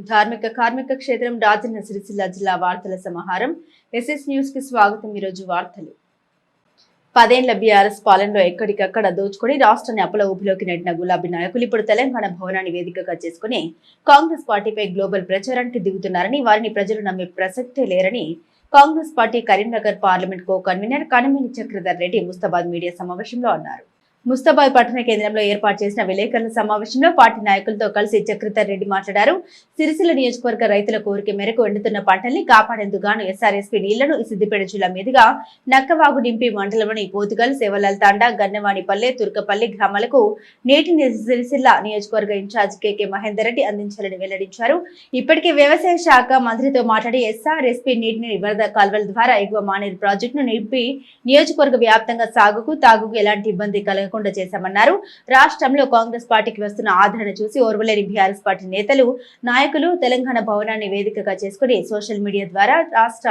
ధార్మిక కార్మిక క్షేత్రం రాజన్న సిరిసిల్ల జిల్లా వార్తల సమాహారం ఎస్ఎస్ న్యూస్ కి స్వాగతం. ఈరోజు వార్తలు. 10 ఏళ్ల బీఆర్ఎస్ పాలనలో ఎక్కడికక్కడ దోచుకొని రాష్ట్రాన్ని అప్పుల ఊపిలోకి నెట్టిన గులాబీ నాయకులు ఇప్పుడు తెలంగాణ భవనాన్ని వేదికగా చేసుకుని కాంగ్రెస్ పార్టీపై గ్లోబల్ ప్రచారానికి దిగుతున్నారని, వారిని ప్రజలు నమ్మే ప్రసక్తే లేరని Congress party Karimnagar parliament co convener Kanameni Chakradhar Reddy Mustabad media సమావేశంలో అన్నారు. ముస్తాబాద్ పట్టణ కేంద్రంలో ఏర్పాటు చేసిన విలేకరుల సమావేశంలో పార్టీ నాయకులతో కలిసి చక్రధర్ రెడ్డి మాట్లాడారు. సిరిసిల్ల నియోజకవర్గ రైతుల కోరిక మేరకు ఎండుతున్న పంటల్ని కాపాడేందుకు గాను ఎస్ఆర్ఎస్పీ నీళ్లను సిద్దిపేట జిల్లా మీదుగా నక్కవాగు నింపి మండలంలోని పోతుగల్, సేవలాల్ తాండా, గన్నవాణిపల్లె, తుర్కపల్లి గ్రామాలకు నీటిని సిరిసిల్ల నియోజకవర్గ ఇన్ఛార్జ్ కేకే మహేందర్ రెడ్డి అందించాలని వెల్లడించారు. ఇప్పటికే వ్యవసాయ శాఖ మంత్రితో మాట్లాడి ఎస్ఆర్ఎస్పీ నీటిని వరద కాల్వల ద్వారా ఎగువ మానేరు ప్రాజెక్టును నింపి నియోజకవర్గ వ్యాప్తంగా సాగుకు తాగుకు ఎలాంటి ఇబ్బంది కలగకుండా చేశామన్నారు. రాష్ట్రంలో కాంగ్రెస్ పార్టీకి వస్తున్న ఆదరణ చూసి ఓర్వలేని బీఆర్ఎస్ పార్టీ నేతలు, నాయకులు తెలంగాణ భవనాన్ని వేదికగా చేసుకుని సోషల్ మీడియా ద్వారా రాష్ట్ర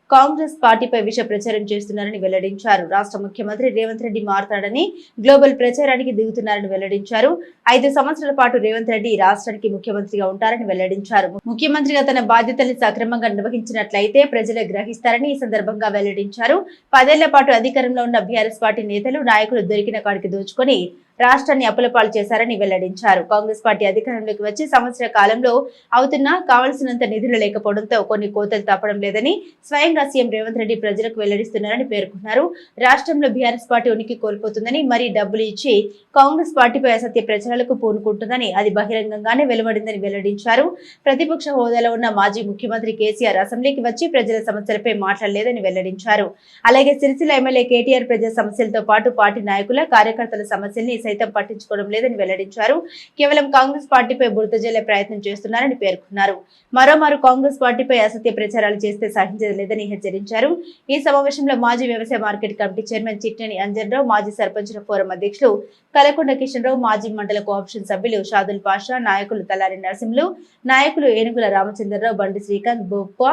కాంగ్రెస్ పార్టీపై విష ప్రచారం చేస్తున్నారని వెల్లడించారు. రాష్ట్ర ముఖ్యమంత్రి రేవంత్ రెడ్డి మారతాడని గ్లోబల్ ప్రచారానికి దిగుతున్నారని వెల్లడించారు. 5 సంవత్సరాల పాటు రేవంత్ రెడ్డి రాష్ట్రానికి ముఖ్యమంత్రిగా ఉంటారని వెల్లడించారు. ముఖ్యమంత్రిగా తన బాధ్యతల్ని సక్రమంగా నిర్వహించినట్లయితే ప్రజలే గ్రహిస్తారని ఈ సందర్భంగా వెల్లడించారు. 10 ఏళ్ల పాటు అధికారంలో ఉన్న బీఆర్ఎస్ పార్టీ నేతలు, నాయకులు దొరికిన కాడికి దోచుకొని రాష్ట్రాన్ని అప్పులపాలు చేశారని వెల్లడించారు. కాంగ్రెస్ పార్టీ అధికారంలోకి వచ్చి సంవత్సర కాలంలో అవుతున్నా కావలసినంత నిధులు లేకపోవడంతో కొన్ని కోతలు తప్పడం లేదని స్వయంగా సీఎం రేవంత్ రెడ్డి ప్రజలకు వెల్లడిస్తున్నారని పేర్కొన్నారు. రాష్ట్రంలో బీఆర్ఎస్ పార్టీ ఉనికి కోల్పోతుందని, మరీ డబ్బులు ఇచ్చి కాంగ్రెస్ పార్టీపై అసత్య ప్రచారాలకు పూనుకుంటుందని అది బహిరంగంగానే వెలువడిందని వెల్లడించారు. ప్రతిపక్ష హోదాలో ఉన్న మాజీ ముఖ్యమంత్రి కేసీఆర్ అసెంబ్లీకి వచ్చి ప్రజల సమస్యలపై మాట్లాడలేదని వెల్లడించారు. అలాగే సిరిసిల్ల ఎమ్మెల్యే కేటీఆర్ ప్రజా సమస్యలతో పాటు పార్టీ నాయకుల, కార్యకర్తల సమస్యల్ని సైతం పట్టించుకోవడం లేదని వెల్లడించారు. కేవలం కాంగ్రెస్ పార్టీపై బురద జల్లే ప్రయత్నం చేస్తున్నారని పేర్కొన్నారు. మరోమారు కాంగ్రెస్ పార్టీపై అసత్య ప్రచారాలు చేస్తే సహించలేదని హెచ్చరించారు. ఈ సమావేశంలో మాజీ వ్యవసాయ market committee chairman Chitneni Anjan Rao, మాజీ సర్పంచుల ఫోరం అధ్యక్షులు కలకొండ కిషన్ రావు, మాజీ మండల కోఆప్షన్ సభ్యులు షాదుల్ పాషా, నాయకులు తలారి నరసింహులు, నాయకులు ఏనుగుల రామచంద్రరావు, బండి శ్రీకాంత్, బొప్ప,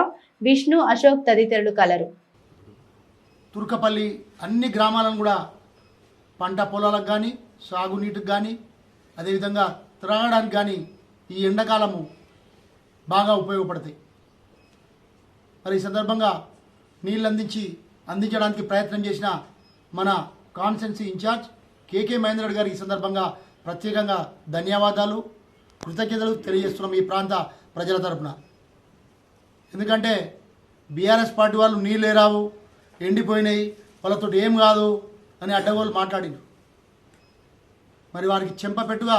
విష్ణు, అశోక్ తదితరులు కలరు. తుర్కపల్లి అన్ని గ్రామాలను కూడా పంట పొలాలకు కానీ, సాగునీటికి కానీ, అదేవిధంగా త్రాగడానికి కానీ ఈ ఎండాకాలము బాగా ఉపయోగపడతాయి. మరి ఈ సందర్భంగా నీళ్ళు అందించడానికి ప్రయత్నం చేసిన మన కాన్స్టిట్యున్సీ ఇన్ఛార్జ్ కేకే మహేందర్ రెడ్డి గారికి ఈ సందర్భంగా ప్రత్యేకంగా ధన్యవాదాలు, కృతజ్ఞతలు తెలియజేస్తున్నాం ఈ ప్రాంత ప్రజల తరపున. ఎందుకంటే బీఆర్ఎస్ పార్టీ వాళ్ళు నీళ్ళు రావు, ఎండిపోయినాయి, వాళ్ళతో ఏం కాదు అని అడ్డగోలు మాట్లాడిండ్రు. మరి వారికి చెంపపెట్టుగా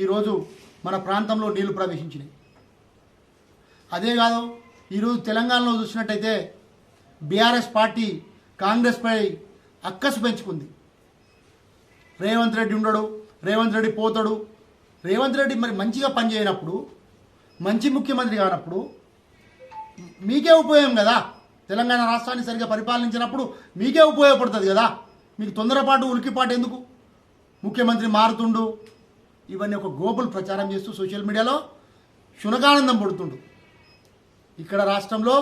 ఈరోజు మన ప్రాంతంలో నీళ్లు ప్రవేశించినాయి. అదే కాదు, ఈరోజు తెలంగాణలో చూసినట్టయితే బీఆర్ఎస్ పార్టీ కాంగ్రెస్పై అక్కసు పెంచుకుంది. రేవంత్ రెడ్డి ఉండడు, రేవంత్ రెడ్డి పోతాడు. రేవంత్ రెడ్డి మరి మంచిగా పనిచేయనప్పుడు, మంచి ముఖ్యమంత్రి కానప్పుడు మీకే ఉపయోగం కదా. తెలంగాణ రాష్ట్రాన్ని సరిగ్గా పరిపాలించినప్పుడు మీకే ఉపయోగపడుతుంది కదా. మీకు తొందరపాటు, ఉలికిపాటు ఎందుకు? ముఖ్యమంత్రి మారుతుండు, ఇవన్నీ ఒక గ్లోబల్ ప్రచారం చేస్తూ సోషల్ మీడియాలో శునకానందం పడుతుండు. ఇక్కడ రాష్ట్రంలో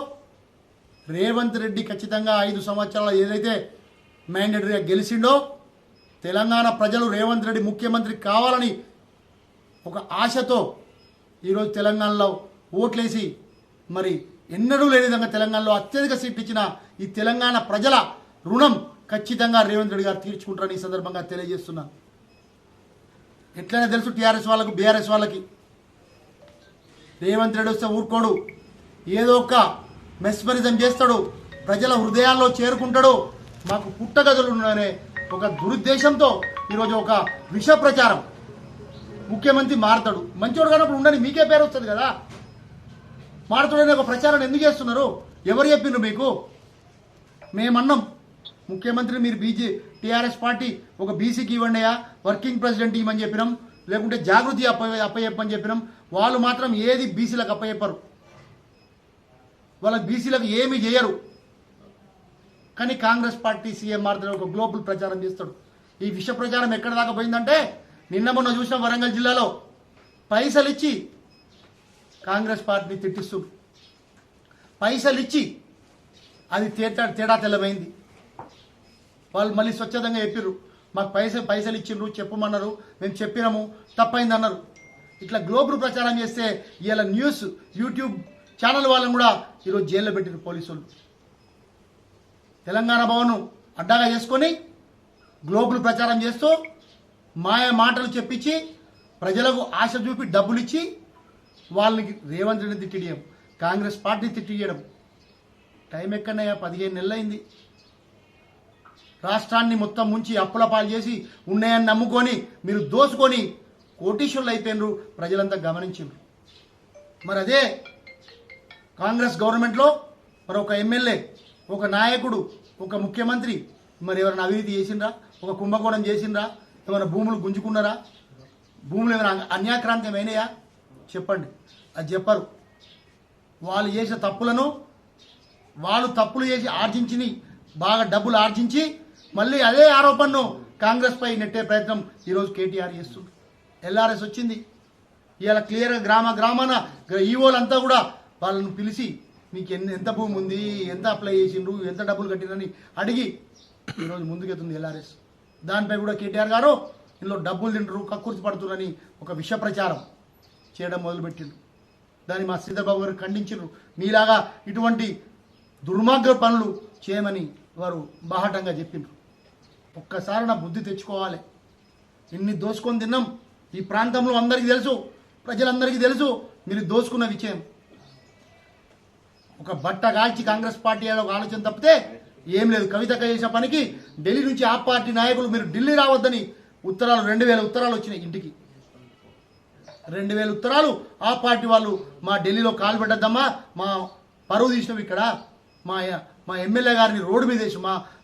రేవంత్ రెడ్డి ఖచ్చితంగా 5 సంవత్సరాలు ఏదైతే మ్యాండేటరీగా గెలిచిండో, తెలంగాణ ప్రజలు రేవంత్ రెడ్డి ముఖ్యమంత్రి కావాలని ఒక ఆశతో ఈరోజు తెలంగాణలో ఓట్లేసి మరి ఎన్నడూ లేని విధంగా తెలంగాణలో అత్యధిక సీట్లు ఇచ్చిన ఈ తెలంగాణ ప్రజల రుణం ఖచ్చితంగా రేవంత్ రెడ్డి గారు తీర్చుకుంటారని ఈ సందర్భంగా తెలియజేస్తున్నాను. ఎట్లయినా తెలుసు టీఆర్ఎస్ వాళ్ళకు, బీఆర్ఎస్ వాళ్ళకి రేవంత్ రెడ్డి వస్తే ఊరుకోడు, ఏదో ఒక మెస్మరిజం చేస్తాడు, ప్రజల హృదయాల్లో చేరుకుంటాడు, మాకు పుట్టగదులు ఉన్నాయనే ఒక దురుద్దేశంతో ఈరోజు ఒక విష ప్రచారం. ముఖ్యమంత్రి మారతాడు, మంచోడు కానప్పుడు ఉండని మీకే పేరు వస్తుంది కదా. మారతాడనే ఒక ప్రచారాన్ని ఎందుకు చేస్తున్నారు? ఎవరు చెప్పిండ్రు మీకు? మేమన్నాం ముఖ్యమంత్రి మీరు టీఆర్ఎస్ పార్టీ ఒక బీసీకి ఇవ్వండియా, వర్కింగ్ ప్రెసిడెంట్ ఇవ్వమని చెప్పినాం, లేకుంటే జాగృతి అప్పయ్యప్పని చెప్పినాం. వాళ్ళు మాత్రం ఏది బీసీలకు అప్పయ్యప్పరు, వాళ్ళకి బీసీలకు ఏమీ చేయరు. కానీ కాంగ్రెస్ పార్టీ సీఎం మారుతాడు, ఒక గ్లోబల్ ప్రచారం చేస్తాడు. ఈ విష ప్రచారం ఎక్కడ దాకా పోయిందంటే నిన్న మొన్న చూసిన వరంగల్ జిల్లాలో పైసలు ఇచ్చి కాంగ్రెస్ పార్టీని తిట్టిస్తూ, పైసలు ఇచ్చి అది తేడా తెల్లమైంది. వాళ్ళు మళ్ళీ స్వచ్ఛందంగా చెప్పిర్రు, మాకు పైసలు ఇచ్చిండ్రు, చెప్పమన్నారు, మేము చెప్పినాము, తప్పైంది అన్నారు. ఇట్లా గ్లోబల్ ప్రచారం చేస్తే ఇలా న్యూస్ యూట్యూబ్ ఛానల్ వాళ్ళని కూడా ఈరోజు జైల్లో పెట్టిన పోలీసులు. తెలంగాణ భవన్ అడ్డాగా చేసుకొని గ్లోబల్ ప్రచారం చేస్తూ మాయ మాటలు చెప్పించి ప్రజలకు ఆశ చూపి డబ్బులు ఇచ్చి వాళ్ళని రేవంత్ రెడ్డి తిట్టియడం, కాంగ్రెస్ పార్టీ తిట్టియడం. టైం ఎక్కడయ్యా? 15 నెలలైంది. రాష్ట్రాన్ని మొత్తం ముంచి అప్పుల పాలు చేసి ఉన్నాయని నమ్ముకొని మీరు దోసుకొని కోటీశ్వరులు అయిపోయినరు, ప్రజలంతా గమనించారు. మరి అదే కాంగ్రెస్ గవర్నమెంట్లో మరి ఒక ఎమ్మెల్యే, ఒక నాయకుడు, ఒక ముఖ్యమంత్రి మరి ఎవరైనా అవినీతి చేసిండ్రా? ఒక కుంభకోణం చేసిండ్రా? ఏమైనా భూములు గుంజుకున్నారా? భూములు ఏమైనా అన్యాక్రాంతం అయినాయా? చెప్పండి. అది చెప్పరు. వాళ్ళు చేసిన తప్పులను వాళ్ళు తప్పులు చేసి ఆర్జించి బాగా డబ్బులు ఆర్జించి మళ్ళీ అదే ఆరోపణను కాంగ్రెస్ పై నెట్టే ప్రయత్నం ఈరోజు కేటీఆర్ చేస్తుంది. ఎల్ఆర్ఎస్ వచ్చింది. ఇవాళ క్లియర్గా గ్రామాన ఈవోలంతా కూడా వాళ్ళను పిలిచి మీకు ఎంత భూమి ఉంది, ఎంత అప్లై చేసిండ్రు, ఎంత డబ్బులు కట్టినని అడిగి ఈరోజు ముందుకెళ్తుంది ఎల్ఆర్ఎస్. దానిపై కూడా కేటీఆర్ గారు ఇందులో డబ్బులు తింటారు, కక్కుర్తి పడుతున్నారని ఒక విష ప్రచారం చేయడం మొదలుపెట్టిండ్రు. దాన్ని మా శ్రీధర్బాబు గారు ఖండించారు. మీలాగా ఇటువంటి దుర్మార్గ పనులు చేయమని వారు బాహటంగా చెప్పిండ్రు. ఒక్కసారి నా బుద్ధి తెచ్చుకోవాలి. ఇన్ని దోసుకొని తిన్నాం. ఈ ప్రాంతంలో అందరికీ తెలుసు, ప్రజలందరికీ తెలుసు మీరు దోసుకున్న విషయం. ఒక బట్ట కాల్చి కాంగ్రెస్ పార్టీ ఒక ఆలోచన తప్పితే ఏం లేదు. కవితక్క చేసిన పనికి ఢిల్లీ నుంచి ఆ పార్టీ నాయకులు మీరు ఢిల్లీ రావద్దని ఉత్తరాలు 2000 ఉత్తరాలు వచ్చినాయి. ఇంటికి 2000 ఉత్తరాలు ఆ పార్టీ వాళ్ళు మా ఢిల్లీలో కాలు పెట్టద్దమ్మా, మా పరువు తీసినాం, ఇక్కడ మా ఎమ్మెల్యే గారిని రోడ్డు మీద వేసి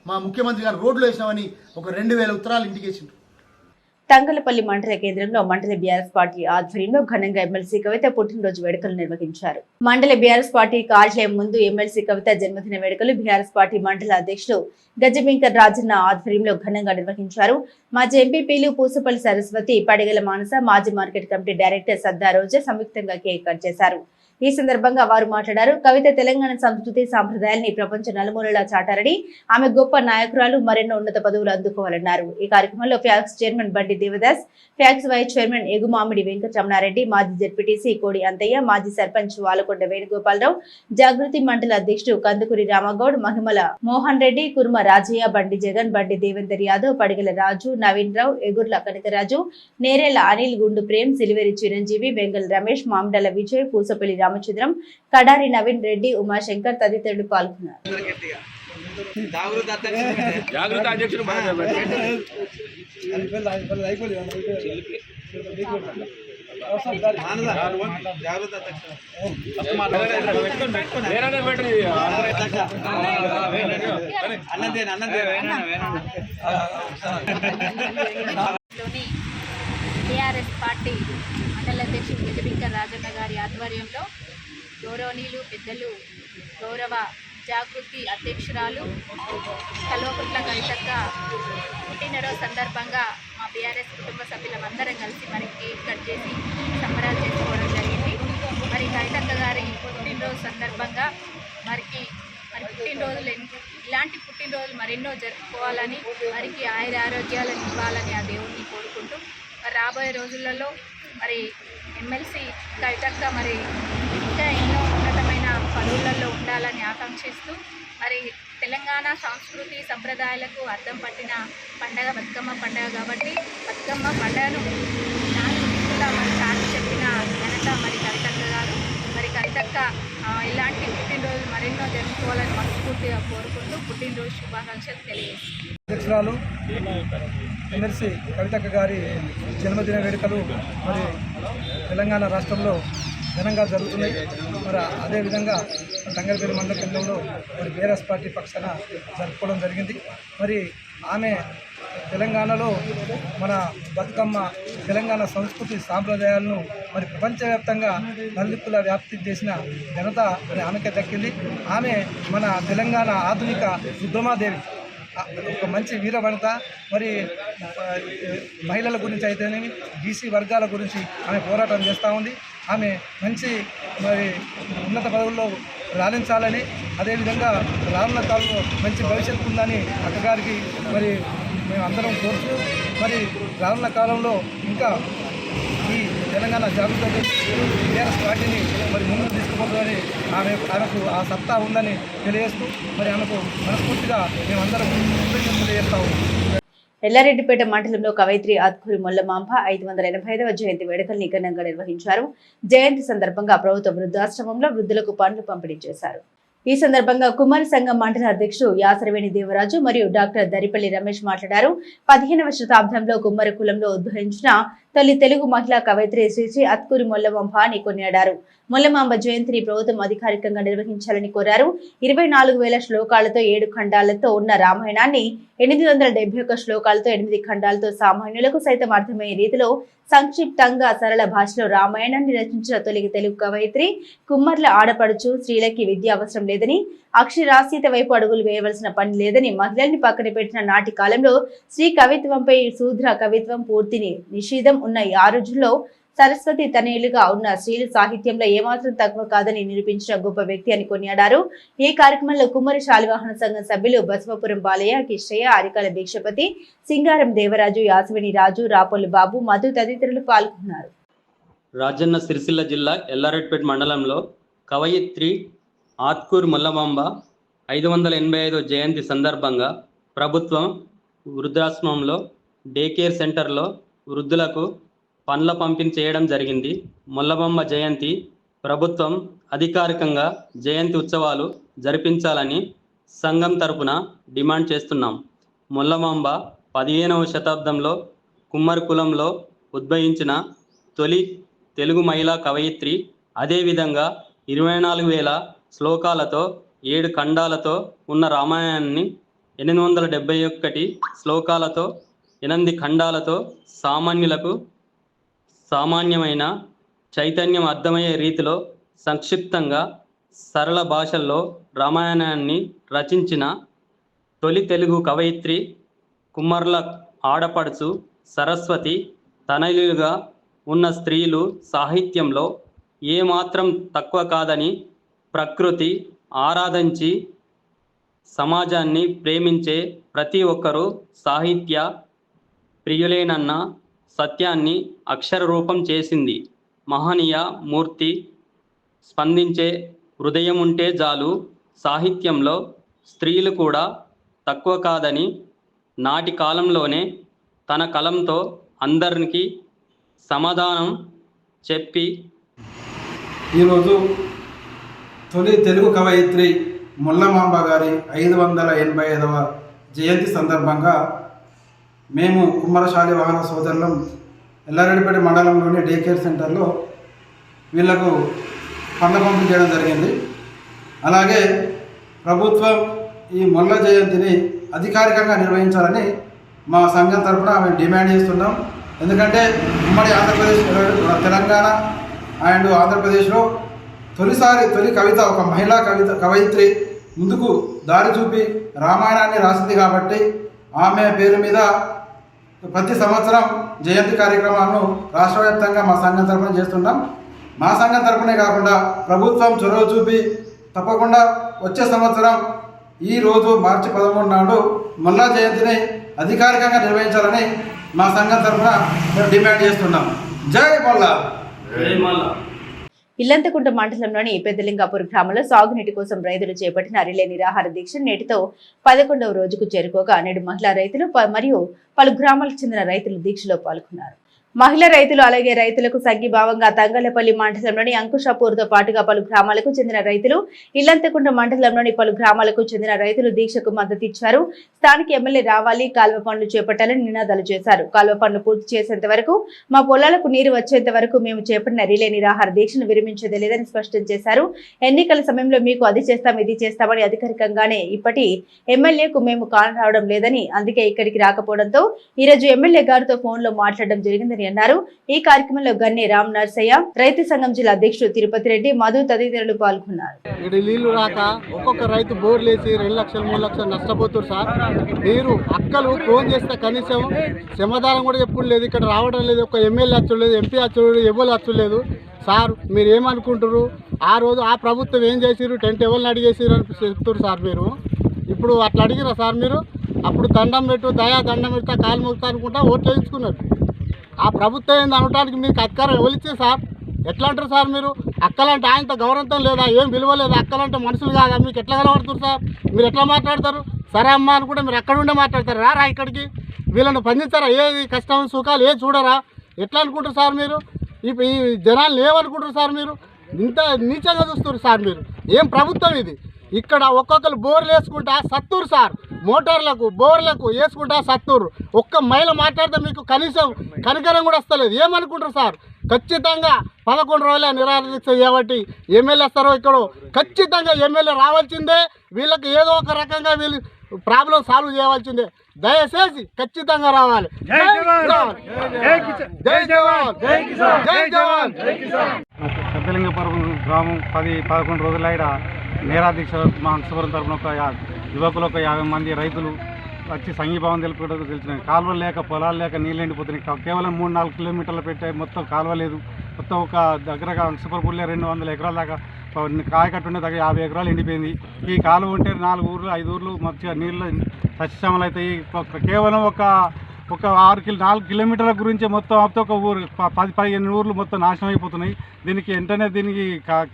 మా ముఖ్యమంత్రి గారిని రోడ్లో వేసినామని ఒక 2000 ఉత్తరాలు ఇంటికి వేసిండ్రు. తంగలపల్లి మండల కేంద్రంలో మండల బీఆర్ఎస్ పార్టీ ఆధ్వర్యంలో ఘనంగా ఎమ్మెల్సీ కవిత పుట్టినరోజు వేడుకలు నిర్వహించారు. మండల బీఆర్ఎస్ పార్టీ కార్యాలయం ముందు ఎమ్మెల్సీ కవిత జన్మదిన వేడుకలు బీఆర్ఎస్ పార్టీ మండల అధ్యక్షుడు గజబింకర్ రాజన్న ఆధ్వర్యంలో ఘనంగా నిర్వహించారు. మాజీ ఎంపీపీలు పూసపల్లి సరస్వతి, పడిగల మానస, మాజీ మార్కెట్ కమిటీ డైరెక్టర్ సద్దా రోజా సంయుక్తంగా కేక్ కట్ చేశారు. ఈ సందర్భంగా వారు మాట్లాడారు. కవిత తెలంగాణ సంస్కృతి సాంప్రదాయాల్ని ప్రపంచ నలుమూలలా చాటారని, ఆమె గొప్ప నాయకురాలు, మరెన్నో ఉన్నత పదవులు అందుకోవాలన్నారు. ఈ కార్యక్రమంలో PACS chairman Bandi Devadas, PACS vice chairman Egumamidi Venkataramanareddy, మాజీ జెడ్పీటీసీ కోడి అంతయ్య, మాజీ సర్పంచ్ వాలకొండ వేణుగోపాలరావు, జాగృతి మండల అధ్యక్షుడు కందుకూరి రామగౌడ్, మహిమల మోహన్ రెడ్డి, కుర్మ రాజయ్య, బండి జగన్, బండి దేవేందర్ యాదవ్, పడిగల రాజు, నవీన్ రావు, ఎగుర్ల కనకరాజు, నేరేల అనిల్, గుండు ప్రేమ్, సిలివేరి చిరంజీవి, వెంగళ రమేష్, మామిడాల విజయ్, పూసపల్లి రామచంద్రం, కడారి నవీన్ రెడ్డి, ఉమాశంకర్ తదితరులు పాల్గొన్నారు. టీఆర్ఎస్ పార్టీ మండల అధ్యక్షుడు గజబింకర్ రాజన్న గారి ఆధ్వర్యంలో గౌరవనీయులు పెద్దలు గౌరవ జాగృతి అధ్యక్షురాలు కల్వకుంట్ల కవితక్క పుట్టినరోజు సందర్భంగా మా బీఆర్ఎస్ కుటుంబ సభ్యులందరం కలిసి మరి కేక్ కట్ చేసి సంబరాలు చేసుకోవడం జరిగింది. మరి కవితక్క గారి పుట్టినరోజు సందర్భంగా మరి పుట్టినరోజులు ఇలాంటి పుట్టినరోజులు మరెన్నో జరుపుకోవాలని, మరికి ఆయుర ఆరోగ్యాలను ఇవ్వాలని ఆ దేవుడిని కోరుకుంటూ మరి రాబోయే రోజులలో మరి ఎమ్మెల్సీ కవితక్క మరి ఇంకా ఎన్నో ఉన్నతమైన పదవులలో ఉండాలని ఆకాంక్షిస్తూ మరి తెలంగాణ సంస్కృతి సంప్రదాయాలకు అర్థం పట్టిన పండగ బతుకమ్మ పండగ కాబట్టి బతుకమ్మ పండగను 4 దిక్కులా మరి చాటి చెప్పిన ఘనత మరి కవితక్క గారు. మరి కవితక్క ఇలాంటి పుట్టినరోజు మరెన్నో జరుపుకోవాలని మనస్ఫూర్తిగా కోరుకుంటూ పుట్టినరోజు శుభాకాంక్షలు తెలియజేస్తాను. అధ్యక్షురాలు ఎమ్మెల్సీ కవితక్క గారి జన్మదిన వేడుకలు మరి తెలంగాణ రాష్ట్రంలో ఘనంగా జరుగుతున్నాయి. మరి అదేవిధంగా తంగలపల్లి మండల కేంద్రంలో మరి బీఆర్ఎస్ పార్టీ పక్షాన జరుపుకోవడం జరిగింది. మరి ఆమె తెలంగాణలో మన బతుకమ్మ తెలంగాణ సంస్కృతి సాంప్రదాయాలను మరి ప్రపంచవ్యాప్తంగా నలుదిక్కుల వ్యాప్తి చేసిన ఘనత మరి ఆమెకే దక్కింది. ఆమె మన తెలంగాణ ఆధునిక ఉద్యమాదేవి, ఒక మంచి వీరవనిత. మరి మహిళల గురించి అయితేనేమి బీసీ వర్గాల గురించి ఆమె పోరాటం చేస్తూ ఉంది. ఆమె మంచి మరి ఉన్నత పదవుల్లో రాణించాలని, అదేవిధంగా రానున్న కాలంలో మంచి భవిష్యత్తు ఉందని అక్కగారికి మరి మేము అందరం కోరుతూ మరి రానున్న కాలంలో ఇంకా ఈ తెలంగాణ జాగృతి టీఆర్ఎస్ పార్టీని మరి ముందుకు తీసుకుపోతుందని ఆమెకు ఆ సత్తా ఉందని తెలియజేస్తూ మరి ఆమెకు మనస్ఫూర్తిగా మేమందరం తెలియజేస్తాము. ఎల్లారెడ్డిపేట మండలంలో కవయిత్రి అత్కూరి మొల్లమాంబ 585వ జయంతి వేడుకల్ని ఘనంగా నిర్వహించారు. జయంతి సందర్భంగా ప్రభుత్వ వృద్ధాశ్రమంలో వృద్ధులకు పండ్లు పంపిణీ చేశారు. ఈ సందర్భంగా కుమారి సంఘం మండల అధ్యక్షుడు యాసరవేణి దేవరాజు మరియు డాక్టర్ దరిపల్లి రమేష్ మాట్లాడారు. 15వ శతాబ్దంలో కుమ్మరి కులంలో ఉద్భవించిన తొలి తెలుగు మహిళా కవయిత్రి శ్రీ అత్కూరి మొల్లమాంబ అని కొనియాడారు. మొల్లమాంబ జయంతిని ప్రభుత్వం అధికారికంగా నిర్వహించాలని కోరారు. 24,000 శ్లోకాలతో 7 ఖండాలతో ఉన్న రామాయణాన్ని 871 శ్లోకాలతో 8 ఖండాలతో సామాన్యులకు సైతం అర్థమయ్యే రీతిలో సంక్షిప్తంగా సరళ భాషలో రామాయణాన్ని రచించిన తొలి తెలుగు కవయిత్రి. కుమ్మర్ల ఆడపడుచు స్త్రీలకి విద్య అవసరం లేదని, అక్షరాస్యత వైపు అడుగులు వేయవలసిన పని లేదని, మహిళల్ని పక్కన పెట్టిన నాటి కాలంలో స్త్రీ కవిత్వంపై శూద్ర కవిత్వం పూర్తిని నిషేధం ఉన్న ఆ రోజుల్లో సరస్వతి తనయులుగా ఉన్న స్త్రీలు సాహిత్యంలో ఏమాత్రం తక్కువ కాదని నిరూపించిన గొప్ప వ్యక్తి అని కొనియాడారు. ఈ కార్యక్రమంలో కుమ్మరి శాలివాహన సంఘం సభ్యులు బసవపురం బాలయ్య, కిష్టయ్య, అరికాల దీక్షపతి, సింగారం దేవరాజు, యాసవిని రాజు, రాపొల్లు బాబు, మధు తదితరులు పాల్గొన్నారు. రాజన్న సిరిసిల్ల జిల్లా ఎల్లారెడ్డిపేట మండలంలో కవయిత్రి ఆత్కూరి మొల్లమాంబ 585వ జయంతి సందర్భంగా ప్రభుత్వం వృద్ధాశ్రమంలో డే కేర్ సెంటర్లో వృద్ధులకు పండ్ల పంపిణీ చేయడం జరిగింది. మొల్లమాంబ జయంతి ప్రభుత్వం అధికారికంగా జయంతి ఉత్సవాలు జరిపించాలని సంఘం తరపున డిమాండ్ చేస్తున్నాం. మొల్లమాంబ 15వ శతాబ్దంలో కుమ్మరి కులంలో ఉద్భవించిన తొలి తెలుగు మహిళా కవయిత్రి. అదేవిధంగా 24,000 శ్లోకాలతో 7 ఖండాలతో ఉన్న రామాయణాన్ని 871 శ్లోకాలతో 8 ఖండాలతో సామాన్యులకు సామాన్యమైన చైతన్యం అర్థమయ్యే రీతిలో సంక్షిప్తంగా సరళ భాషల్లో రామాయణాన్ని రచించిన తొలి తెలుగు కవయిత్రి. కుమ్మర్ల ఆడపడుచు సరస్వతి తనయులుగా ఉన్న స్త్రీలు సాహిత్యంలో ఏమాత్రం తక్కువ కాదని, ప్రకృతి ఆరాధించి సమాజాన్ని ప్రేమించే ప్రతి ఒక్కరూ సాహిత్య ప్రియులేనన్న సత్యాన్ని అక్షర రూపం చేసింది. మహనీయ మూర్తి స్పందించే హృదయం ఉంటే చాలు, సాహిత్యంలో స్త్రీలు కూడా తక్కువ కాదని నాటి కాలంలోనే తన కలంతో అందరికీ సమాధానం చెప్పి ఈరోజు తొలి తెలుగు కవయిత్రి మొల్లమాంబ గారి 585వ జయంతి సందర్భంగా మేము కుమ్మరశాలి వాహన సోదరులం ఎల్లారెడ్డిపేట మండలంలోని డే కేర్ సెంటర్లో వీళ్లకు పండ్ల పంపిణీ చేయడం జరిగింది. అలాగే ప్రభుత్వం ఈ మొల్ల జయంతిని అధికారికంగా నిర్వహించాలని మా సంఘం తరఫున మేము డిమాండ్ చేస్తున్నాం. ఎందుకంటే ఉమ్మడి ఆంధ్రప్రదేశ్, తెలంగాణ అండ్ ఆంధ్రప్రదేశ్లో తొలి కవిత ఒక మహిళా కవయిత్రి ముందుకు దారి చూపి రామాయణాన్ని రాసింది కాబట్టి ఆమె పేరు మీద ప్రతి సంవత్సరం జయంతి కార్యక్రమాలను రాష్ట్ర వ్యాప్తంగా మా సంఘం తరఫున చేస్తున్నాం. మా సంఘం తరఫునే కాకుండా ప్రభుత్వం చొరవ చూపి తప్పకుండా వచ్చే సంవత్సరం ఈ రోజు మార్చి 13 నాడు మొల్లా జయంతిని అధికారికంగా నిర్వహించాలని మా సంఘం తరఫున డిమాండ్ చేస్తున్నాం. జై మొల్లా. జై మొల్లా. ఇల్లంతకుంట మండలంలోని పెద్దలింగాపూర్ గ్రామంలో సాగునీటి కోసం రైతులు చేపట్టిన రిలే నిరాహార దీక్ష నేటితో 11వ రోజుకు చేరుకోగా నేడు మహిళా రైతులు మరియు పలు గ్రామాలకు చెందిన రైతులు దీక్షలో పాల్గొన్నారు. మహిళా రైతులు అలాగే రైతులకు సంఘీభావంగా తంగలపల్లి మండలంలోని అంకుషాపూర్తో పాటుగా పలు గ్రామాలకు చెందిన రైతులు, ఇల్లంతకుంట మండలంలోని పలు గ్రామాలకు చెందిన రైతులు దీక్షకు మద్దతు ఇచ్చారు. స్థానిక ఎమ్మెల్యే రావాలి, కాల్వ పనులు చేపట్టాలని నినాదాలు చేశారు. కాల్వ పనులు పూర్తి చేసేంత వరకు, మా పొలాలకు నీరు వచ్చేంత వరకు మేము చేపట్టిన రిలే నిరాహార దీక్షను విరమించేది లేదని స్పష్టం చేశారు. ఎన్నికల సమయంలో మీకు అది చేస్తాం ఇది చేస్తామని అధికారికంగానే ఇప్పటి ఎమ్మెల్యేకు మేము కానరావడం లేదని, అందుకే ఇక్కడికి రాకపోవడంతో ఈరోజు ఎమ్మెల్యే గారితో ఫోన్లో మాట్లాడడం జరిగిందని అన్నారు. ఈ కార్యక్రమంలో గన్నె రామ్ నర్సయ్య, రైతు సంఘం జిల్లా అధ్యక్షుడు తిరుపతి రెడ్డి, మధు తదితరులు పాల్గొన్నారు. ఇక్కడ నీళ్లు రాక ఒక్కొక్క రైతు బోర్లేసి 2 లక్షలు 3 లక్షలు నష్టపోతున్నారు సార్. మీరు అక్కలు ఫోన్ చేస్తే కనీసం సమాధానం కూడా చెప్పుకోలేదు. ఇక్కడ రావడం లేదు, ఒక ఎమ్మెల్యే వచ్చలేదు, ఎంపీ వచ్చలేదు, ఎవరు వచ్చలేదు సార్. మీరు ఏమనుకుంటారు? ఆ రోజు ఆ ప్రభుత్వం ఏం చేసిరు, టెంట్ ఎవరిని అడిగేసిరు అని చెప్తారు సార్. మీరు ఇప్పుడు అట్లా అడిగిరా సార్? మీరు అప్పుడు దండం పెట్టు, దండం పెడతా, కాలు మొక్కుతా అనుకుంటా ఓట్లు వేయించుకున్నారు. ఆ ప్రభుత్వం ఏంది అనడానికి మీకు అధికారం ఎవరిచ్చే సార్? ఎట్లా అంటారు సార్ మీరు? అక్కలంటే ఆయనతో గౌరవంతో లేదా, ఏం విలువ లేదా? అక్కలంటే మనుషులు కాదా? మీకు ఎట్లా కనబడుతుంది సార్? మీరు ఎట్లా మాట్లాడతారు? సరే అమ్మ అని కూడా మీరు ఎక్కడ ఉండే మాట్లాడతారు? రారా ఇక్కడికి, వీళ్ళని పండించారా? ఏది కష్టం సుఖాలు ఏది చూడరా? ఎట్లా అనుకుంటారు సార్ మీరు? ఈ జనాలు ఏమనుకుంటారు సార్? మీరు ఇంత నీచంగా చూస్తారు సార్ మీరు. ఏం ప్రభుత్వం ఇది? ఇక్కడ ఒక్కొక్కరు బోర్లు వేసుకుంటా సత్తూరు సార్, మోటార్లకు బోర్లకు వేసుకుంటా సత్తూరు. ఒక్క మైల మాట్లాడితే మీకు కనీసం కనికరం కూడా వస్తలేదు. ఏమనుకుంటారు సార్? ఖచ్చితంగా 11 రోజుల నిరాదీక్ష చేయబట్టి ఎమ్మెల్యే వస్తారో ఇక్కడ ఖచ్చితంగా ఎమ్మెల్యే రావాల్సిందే. వీళ్ళకి ఏదో ఒక రకంగా వీళ్ళు ప్రాబ్లం సాల్వ్ చేయవలసిందే. దయచేసి ఖచ్చితంగా రావాలి. జై జవాన్, జై జవాన్, జై జవాన్. పెద్దలింగపురం గ్రామం 10-11 రోజుల నేరాదీక్ష మా అంశపురం తరఫున ఒక యువకులు ఒక 50 మంది రైతులు వచ్చి సంఘీభావం తెలుపుకోవడం తెలిసినాయి. కాలువలు లేక పొలాలు లేక నీళ్ళు ఎండిపోతున్నాయి. కేవలం 3-4 కిలోమీటర్లు పెట్టే మొత్తం కాలువ లేదు. మొత్తం ఒక దగ్గరగా అంశపురంలో 200 ఎకరాల దాకా కాయకట్టుండే దగ్గర 50 ఎకరాలు ఎండిపోయింది. ఈ కాలువ ఉంటే 4 ఊర్లు 5 ఊర్లు మంచిగా నీళ్ళు సస్యశ్యామలు అవుతాయి. కేవలం ఒక 4 కిలోమీటర్ల గురించి మొత్తం ఒక ఊరు 10-15 ఊర్లు మొత్తం నాశనం అయిపోతున్నాయి. దీనికి వెంటనే దీనికి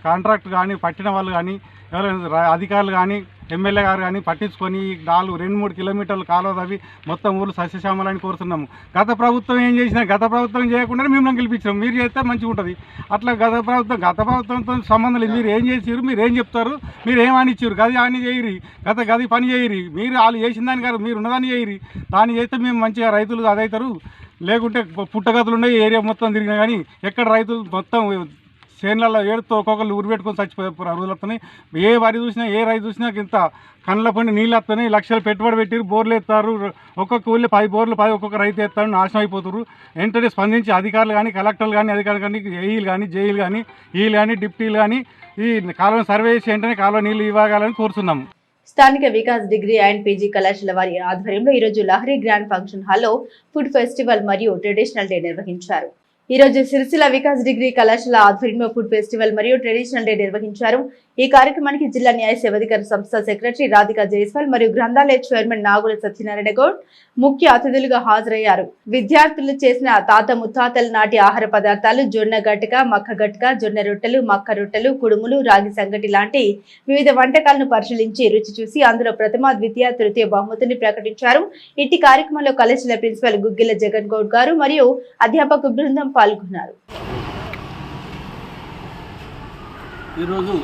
కాంట్రాక్ట్ కానీ పట్టిన వాళ్ళు కానీ ఎవరైనా అధికారులు కానీ ఎమ్మెల్యే గారు కానీ పట్టించుకొని 2-3 కిలోమీటర్లు కాలువ తవ్వి మొత్తం ఊళ్ళు సస్యశ్యామలని కోరుతున్నాము. గత ప్రభుత్వం ఏం చేసినా గత ప్రభుత్వం చేయకుండానే మిమ్మల్ని గెలిపించాం. మీరు చేస్తే మంచిగా ఉంటుంది. అట్లా గత ప్రభుత్వంతో సంబంధం లేదు. మీరు ఏం చేసారు, మీరు ఏం చెప్తారు, మీరు ఏమని ఇచ్చారు, గది అని చేయరి, గది పని చేయరి. మీరు వాళ్ళు చేసిన దాని కాదు, మీరు ఉన్నదాన్ని చేయరి. దాన్ని చేస్తే మేము మంచిగా రైతులు అదవుతారు. లేకుంటే పుట్టగతులు ఉన్నాయి ఏరియా మొత్తం తిరిగినా కానీ ఎక్కడ రైతులు మొత్తం చేనులలో ఏడుతో ఒక్కొక్కరు ఊరు పెట్టుకొని చచ్చిపోయే రోజులు వస్తున్నాయి. ఏ వరి చూసినా ఏ రైతు చూసినా ఇంత కళ్ళ పండి నీళ్ళు వస్తున్నాయి. లక్షలు పెట్టుబడి పెట్టి బోర్లు ఎత్తారు. ఒక్కొక్క ఊళ్ళో 10 బోర్లు ఒక్కొక్క రైతు ఎత్తారు, నాశనం అయిపోతారు. వెంటనే స్పందించి అధికారులు కానీ కలెక్టర్లు కానీ అధికారులు కానీ ఏఈలు కానీ జేఈలు కానీ ఈలు కానీ డిప్టీలు కానీ ఈ కాలువను సర్వే చేసి వెంటనే కాలువ నీళ్ళు ఇవ్వగాలని కోరుతున్నాము. స్థానిక వికాస్ డిగ్రీ అండ్ పీజీ కళాశాల వారి ఆధ్వర్యంలో ఈరోజు లహరి గ్రాండ్ ఫంక్షన్ హాల్లో ఫుడ్ ఫెస్టివల్ మరియు ట్రెడిషనల్ డే నిర్వహించారు. ఈ రోజు సిరిసిల్ల వికాస్ డిగ్రీ కళాశాల ఆధ్వర్యంలో ఫుడ్ ఫెస్టివల్ మరియు ట్రెడిషనల్ డే నిర్వహించారు. ఈ కార్యక్రమానికి జిల్లా న్యాయ సేవాధికార సంస్థ సెక్రటరీ రాధికా జైస్వాల్ మరియు గ్రంథాలయ చైర్మన్ నాగుల సత్యనారాయణ గౌడ్ ముఖ్య అతిథులుగా హాజరయ్యారు. విద్యార్థులు చేసిన తాత ముత్తాతల నాటి ఆహార పదార్థాలు జొన్న గట్క, మక్క గట్క, జొన్న రొట్టెలు, మక్క రొట్టెలు, కుడుములు, రాగి సంగటి లాంటి వివిధ వంటకాలను పరిశీలించి రుచి చూసి అందులో ప్రథమ, ద్వితీయ, తృతీయ బహుమతిని ప్రకటించారు. ఇట్టి కార్యక్రమంలో కళాశాల ప్రిన్సిపల్ గుగ్గిల జగన్ గౌడ్ గారు మరియు అధ్యాపక బృందం పాల్గొన్నారు. ఈరోజు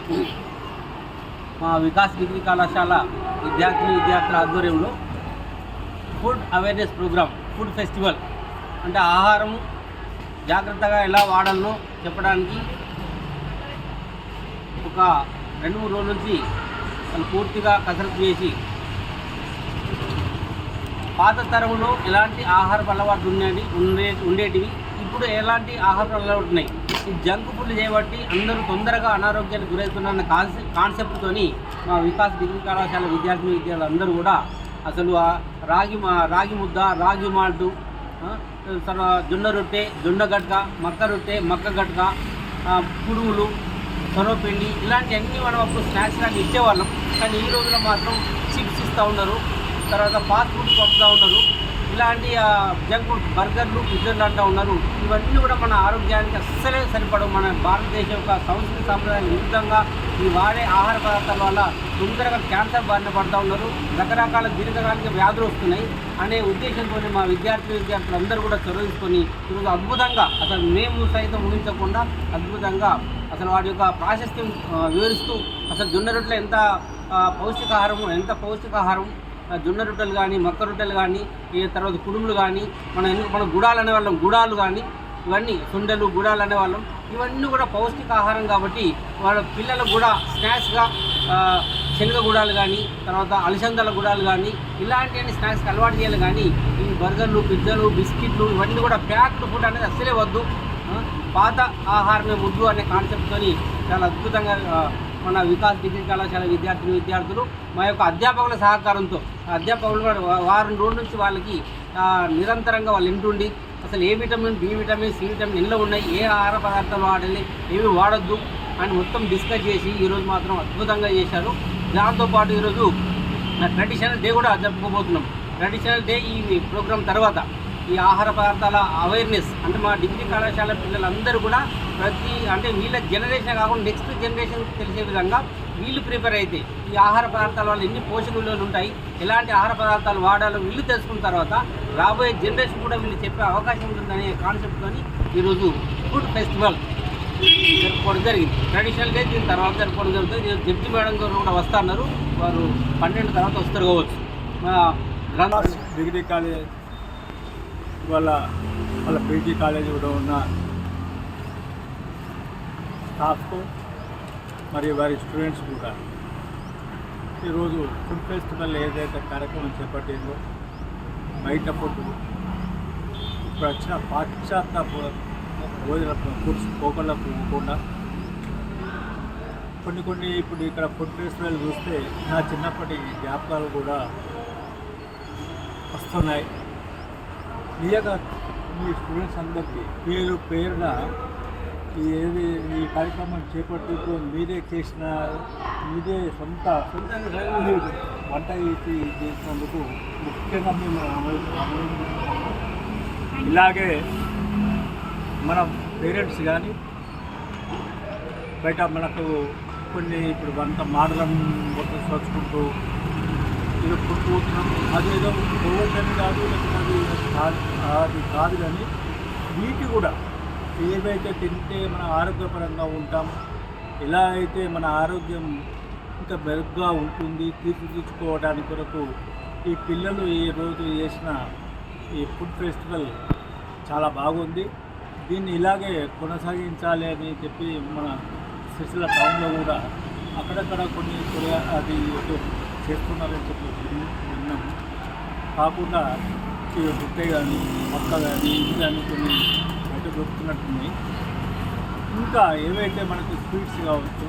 మా వికాస్ డిగ్రీ కళాశాల విద్యార్థుల ఆధ్వర్యంలో food awareness programme, food festival అంటే ఆహారం జాగ్రత్తగా ఎలా వాడాలో చెప్పడానికి ఒక 2-3 రోజుల నుంచి వాళ్ళు పూర్తిగా కసరత్తు చేసి పాత తరంలో ఎలాంటి ఆహారపు అలవాట్లు ఉండేటివి, ఇప్పుడు ఎలాంటి ఆహారపు అలవాట్లు ఉన్నాయి, ఈ జంక్ ఫుడ్ చేయబట్టి అందరూ తొందరగా అనారోగ్యానికి గురవుతున్న కాన్సెప్ట్తోని మా వికాస్ డిగ్రీ కళాశాల విద్యార్థులు అందరూ కూడా అసలు రాగి ముద్ద, రాగి మాల్టు, జొన్న రొట్టె, జొన్న గట్క, మక్క రొట్టె, మక్క గట్క, పురుగులు, సొరపిండి ఇలాంటివన్నీ మనం అప్పుడు స్నాక్స్ లాగా ఇచ్చేవాళ్ళం. కానీ ఈ రోజులో మాత్రం చిప్స్ ఇస్తూ ఉన్నారు, తర్వాత ఫాస్ట్ ఫుడ్ పంపుతూ ఉన్నారు. ఇలాంటి జంక్ ఫుడ్, బర్గర్లు, పిజ్జాలు అంటూ ఉన్నారు. ఇవన్నీ కూడా మన ఆరోగ్యానికి అస్సలే సరిపడవు. మన భారతదేశం యొక్క సంస్కృతి సంప్రదాయం విరుద్ధంగా ఈ వాడే ఆహార పదార్థాల వల్ల తొందరగా క్యాన్సర్ బారిన పడుతూ ఉన్నారు, రకరకాల దీర్ఘకాలిక వ్యాధులు వస్తున్నాయి అనే ఉద్దేశంతో మా విద్యార్థులు అందరూ కూడా చొరవ తీసుకొని ఈరోజు అద్భుతంగా, అసలు మేము సైతం ఊహించకుండా అద్భుతంగా అసలు వాటి యొక్క ప్రాశస్త్యం వివరిస్తూ అసలు జొన్న రొట్టెలు ఎంత పౌష్టికాహారం, జొన్న రొట్టెలు కానీ, మక్క రొట్టెలు కానీ, తర్వాత కుడుములు కానీ, మనం గుడాలు అనేవాళ్ళం, గుడాలు కానీ, ఇవన్నీ సుండలు, గుడాలు అనేవాళ్ళం. ఇవన్నీ కూడా పౌష్టికాహారం కాబట్టి వాళ్ళ పిల్లలకు కూడా స్నాక్స్గా శనగ గుడాలు కానీ, తర్వాత అలసందల గుడాలు కానీ ఇలాంటివన్నీ స్నాక్స్కి అలవాటు చేయాలి. కానీ ఈ బర్గర్లు, పిజ్జాలు, బిస్కెట్లు ఇవన్నీ కూడా ప్యాక్డ్ ఫుడ్ అనేది అస్సలే వద్దు. పాత ఆహారమే ముద్దు అనే కాన్సెప్ట్తో చాలా అద్భుతంగా మన వికాస్ డిగ్రీ కళాశాల విద్యార్థులు మా యొక్క అధ్యాపకుల సహకారంతో అధ్యాపకులు వారం రోజుల నుంచి వాళ్ళకి నిరంతరంగా వాళ్ళు ఇంటుండి అసలు A vitamin, B vitamin, C vitamin ఎన్నో ఉన్నాయి, ఏ ఆహార పదార్థాలు వాడాలి, ఏవి వాడొద్దు అని మొత్తం డిస్కస్ చేసి ఈరోజు మాత్రం అద్భుతంగా చేశారు. దాంతోపాటు ఈరోజు ట్రెడిషనల్ డే కూడా జరుపుకోబోతున్నాం. ట్రెడిషనల్ డే ఈ ప్రోగ్రాం తర్వాత ఈ ఆహార పదార్థాల అవేర్నెస్ అంటే మా డిగ్రీ కళాశాల పిల్లలందరూ కూడా వీళ్ళ జనరేషన్ కాకుండా నెక్స్ట్ జనరేషన్ తెలిసే విధంగా వీళ్ళు ప్రిపేర్ అయితే ఈ ఆహార పదార్థాల వల్ల ఎన్ని పోషక విలువలు ఉంటాయి, ఎలాంటి ఆహార పదార్థాలు వాడాలో వీళ్ళు తెలుసుకున్న తర్వాత రాబోయే జనరేషన్ కూడా వీళ్ళు చెప్పే అవకాశం ఉంటుందనే కాన్సెప్ట్తో ఈరోజు ఫుడ్ ఫెస్టివల్ జరుపుకోవడం జరిగింది. ట్రెడిషనల్గా దీని తర్వాత జరుపుకోవడం జరుగుతుంది. జడ్జి మేడం గారు కూడా వస్తున్నారు, వారు 12 తర్వాత వస్తారు కావచ్చు. డిగ్రీ కాలేజ్ వాళ్ళ పీజీ కాలేజ్ కూడా ఉన్న స్టాఫ్ మరియు వారి స్టూడెంట్స్ కూడా ఈరోజు ఫుడ్ ఫెస్టివల్ ఏదైతే కార్యక్రమం చేపట్టిందో బయట ఫుడ్ ఇప్పుడు వచ్చిన పాశ్చాత్య భోజన ఫుడ్స్ పోకుండా పోకుండా కొన్ని ఇప్పుడు ఇక్కడ ఫుడ్ ఫెస్టివల్ చూస్తే నా చిన్నప్పటి జ్ఞాపకాలు కూడా వస్తున్నాయి. నిజంగా మీ స్టూడెంట్స్ అందరికీ పేరున ఈ కార్యక్రమం చేపట్టుతూ మీరే సొంతంగా వంట చేసినందుకు ముఖ్యంగా మేము ఇలాగే మన పేరెంట్స్ కానీ బయట మనకు కొన్ని ఇప్పుడు వంట మాడలం మొత్తం వచ్చుకుంటూ ఇది పుట్టుకుంటున్నాం, అదేదో పోవద్దని కాదు, అది కాదు. కానీ వీటి కూడా ఏవైతే తింటే మన ఆరోగ్యపరంగా ఉంటాం, ఎలా అయితే మన ఆరోగ్యం ఇంకా మెరుగ్గా ఉంటుంది తీర్చిదిద్దుకోవడానికి కొరకు ఈ పిల్లలు ఈ రోజు చేసిన ఈ ఫుడ్ ఫెస్టివల్ చాలా బాగుంది. దీన్ని ఇలాగే కొనసాగించాలి అని చెప్పి మన సిరిసిల్ల టౌన్లో కూడా అక్కడక్కడ కొన్ని అది చేస్తున్నారని చెప్పి విన్నాము. కాకుండా గుట్టే కానీ మొక్క కానీ ఇది కానీ కొన్ని బయట దొరుకుతున్నట్టున్నాయి. ఇంకా ఏవైతే మనకు స్వీట్స్ కావచ్చు,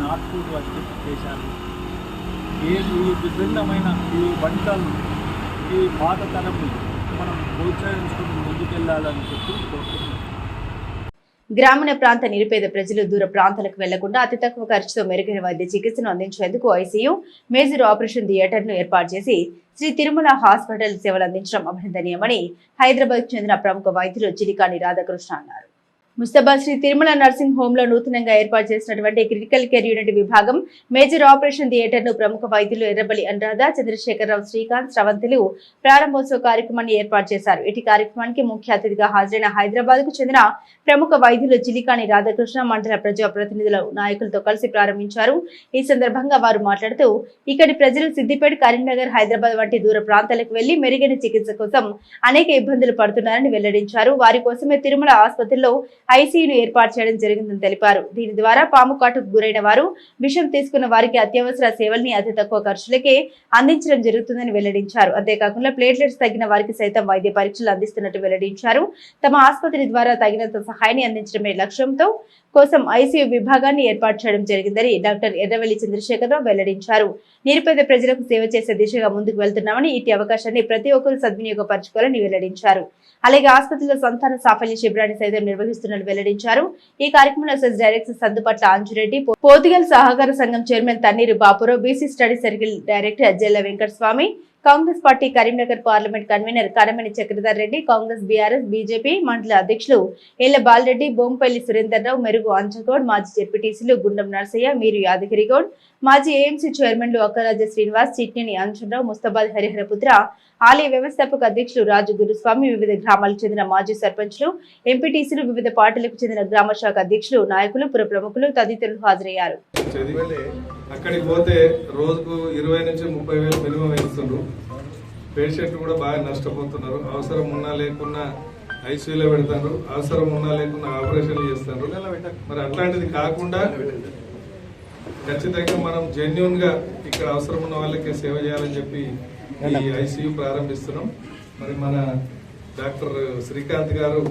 నార్త్ ఫుడ్ వచ్చి చేశారు, ఈ విభిన్నమైన ఈ వంటలు ఈ పాత తరం మనం ప్రోత్సహించుకుని ముందుకెళ్లాలని చెప్పి కోరుతున్నాం. గ్రామీణ ప్రాంత నిరుపేద ప్రజలు దూర ప్రాంతాలకు వెళ్లకుండా అతి తక్కువ ఖర్చుతో మెరుగైన వైద్య చికిత్సను అందించేందుకు ఐసీయూ మేజర్ ఆపరేషన్ థియేటర్ను ఏర్పాటు చేసి శ్రీ తిరుమల హాస్పిటల్ సేవలు అందించడం అభినందనీయమని హైదరాబాద్ చెందిన ప్రముఖ వైద్యులు చిలికాని రాధాకృష్ణ అన్నారు. ముస్తాబాద్ శ్రీ తిరుమల నర్సింగ్ హోమ్ లో నూతనంగా ఏర్పాటు చేసినటువంటి క్రిటికల్ కేర్ యూనిట్ విభాగం మేజర్ ఆపరేషన్ థియేటర్ ను ప్రముఖ వైద్యులు ఎర్రబలి అనురాధ, చంద్రశేఖరరావు, శ్రీకాంత్, శ్రవంతులు ప్రారంభోత్సవ కార్యక్రమాన్ని ఏర్పాటు చేశారు. ఇటు కార్యక్రమానికి ముఖ్య అతిథిగా హాజరైన హైదరాబాద్ కు చెందిన ప్రముఖ వైద్యులు చిలికాని రాధాకృష్ణ మండల ప్రజా ప్రతినిధుల నాయకులతో కలిసి ప్రారంభించారు. ఈ సందర్భంగా వారు మాట్లాడుతూ ఇక్కడి ప్రజలు సిద్దిపేట, కరీంనగర్, హైదరాబాద్ వంటి దూర ప్రాంతాలకు వెళ్లి మెరుగైన చికిత్స కోసం అనేక ఇబ్బందులు పడుతున్నారని వెల్లడించారు. వారి కోసమే తిరుమల ఆసుపత్రిలో ఐసీయూను ఏర్పాటు చేయడం జరిగిందని తెలిపారు. దీని ద్వారా పాము కాటుకు గురైన వారు, విషం తీసుకున్న వారికి అత్యవసర సేవల్ని అతి తక్కువ ఖర్చులకే అందించడం జరుగుతుందని వెల్లడించారు. అంతేకాకుండా ప్లేట్లెట్స్ తగ్గిన వారికి సైతం వైద్య పరీక్షలు అందిస్తున్నట్టు వెల్లడించారు. తమ ఆసుపత్రి ద్వారా తగినంత సహాయాన్ని అందించడమే లక్ష్యంతో కోసం ఐసీయూ విభాగాన్ని ఏర్పాటు చేయడం జరిగిందని డాక్టర్ ఎర్రవెల్లి చంద్రశేఖరరావు వెల్లడించారు. నిరుపేద ప్రజలకు సేవ చేసే దిశగా ముందుకు వెళ్తున్నామని, ఇట్టి అవకాశాన్ని ప్రతి ఒక్కరూ సద్వినియోగపరచుకోవాలని వెల్లడించారు. అలాగే ఆసుపత్రిలో సంతాన సాఫల్య శిబిరాన్ని సైతం నిర్వహిస్తున్నట్లు వెల్లడించారు. ఈ కార్యక్రమంలో సెస్ డైరెక్టర్ సందుపట్ల అంజురెడ్డి, పోతుగల్ సహకార సంఘం chairman Thanneeru Bapurao, BC study circle director Jella Venkataswamy, Congress party Karimnagar parliament convener Karamani Chakradhar Reddy, Congress, BRS, BJP మండల అధ్యక్షులు ఏళ్ల బాలరెడ్డి, బొంపల్లి సురేందర్రావు, మెరుగు అంజగౌడ్, మాజీ జెడ్పీటీసీలు గుండం నర్సయ్య, మీరు యాదగిరిగౌడ్, మాజీ ఏఎంసీ చైర్మన్లు అక్కరాజ శ్రీనివాస్, చిట్నేని అంజనరావు, ముస్తాబాద్ హరిహరపుత్ర, ఆలయ వ్యవస్థాపక అధ్యక్షులు రాజు గురుస్వామి, వివిధ గ్రామాలకు చెందిన మాజీ సర్పంచ్లు, ఎంపీటీసీలు, వివిధ పార్టీలకు చెందిన గ్రామ శాఖ అధ్యక్షులు, నాయకులు, పుర ప్రముఖులు తదితరులు హాజరయ్యారు. అక్కడికి పోతే రోజుకు 20 నుంచి 30 వేలు మినిమం వేస్తున్నారు. పేషెంట్లు కూడా బాగా నష్టపోతున్నారు. అవసరం ఉన్నా లేకున్నా ఐసీయూలో పెడతారు, అవసరం ఉన్నా లేకున్నా ఆపరేషన్లు చేస్తారు. మరి అట్లాంటిది కాకుండా ఖచ్చితంగా మనం జెన్యూన్ గా ఇక్కడ అవసరం ఉన్న వాళ్ళకి సేవ చేయాలని చెప్పి ఈ ఐసీయూ ప్రారంభిస్తున్నాం. మరి మన డాక్టర్ శ్రీకాంత్ గారు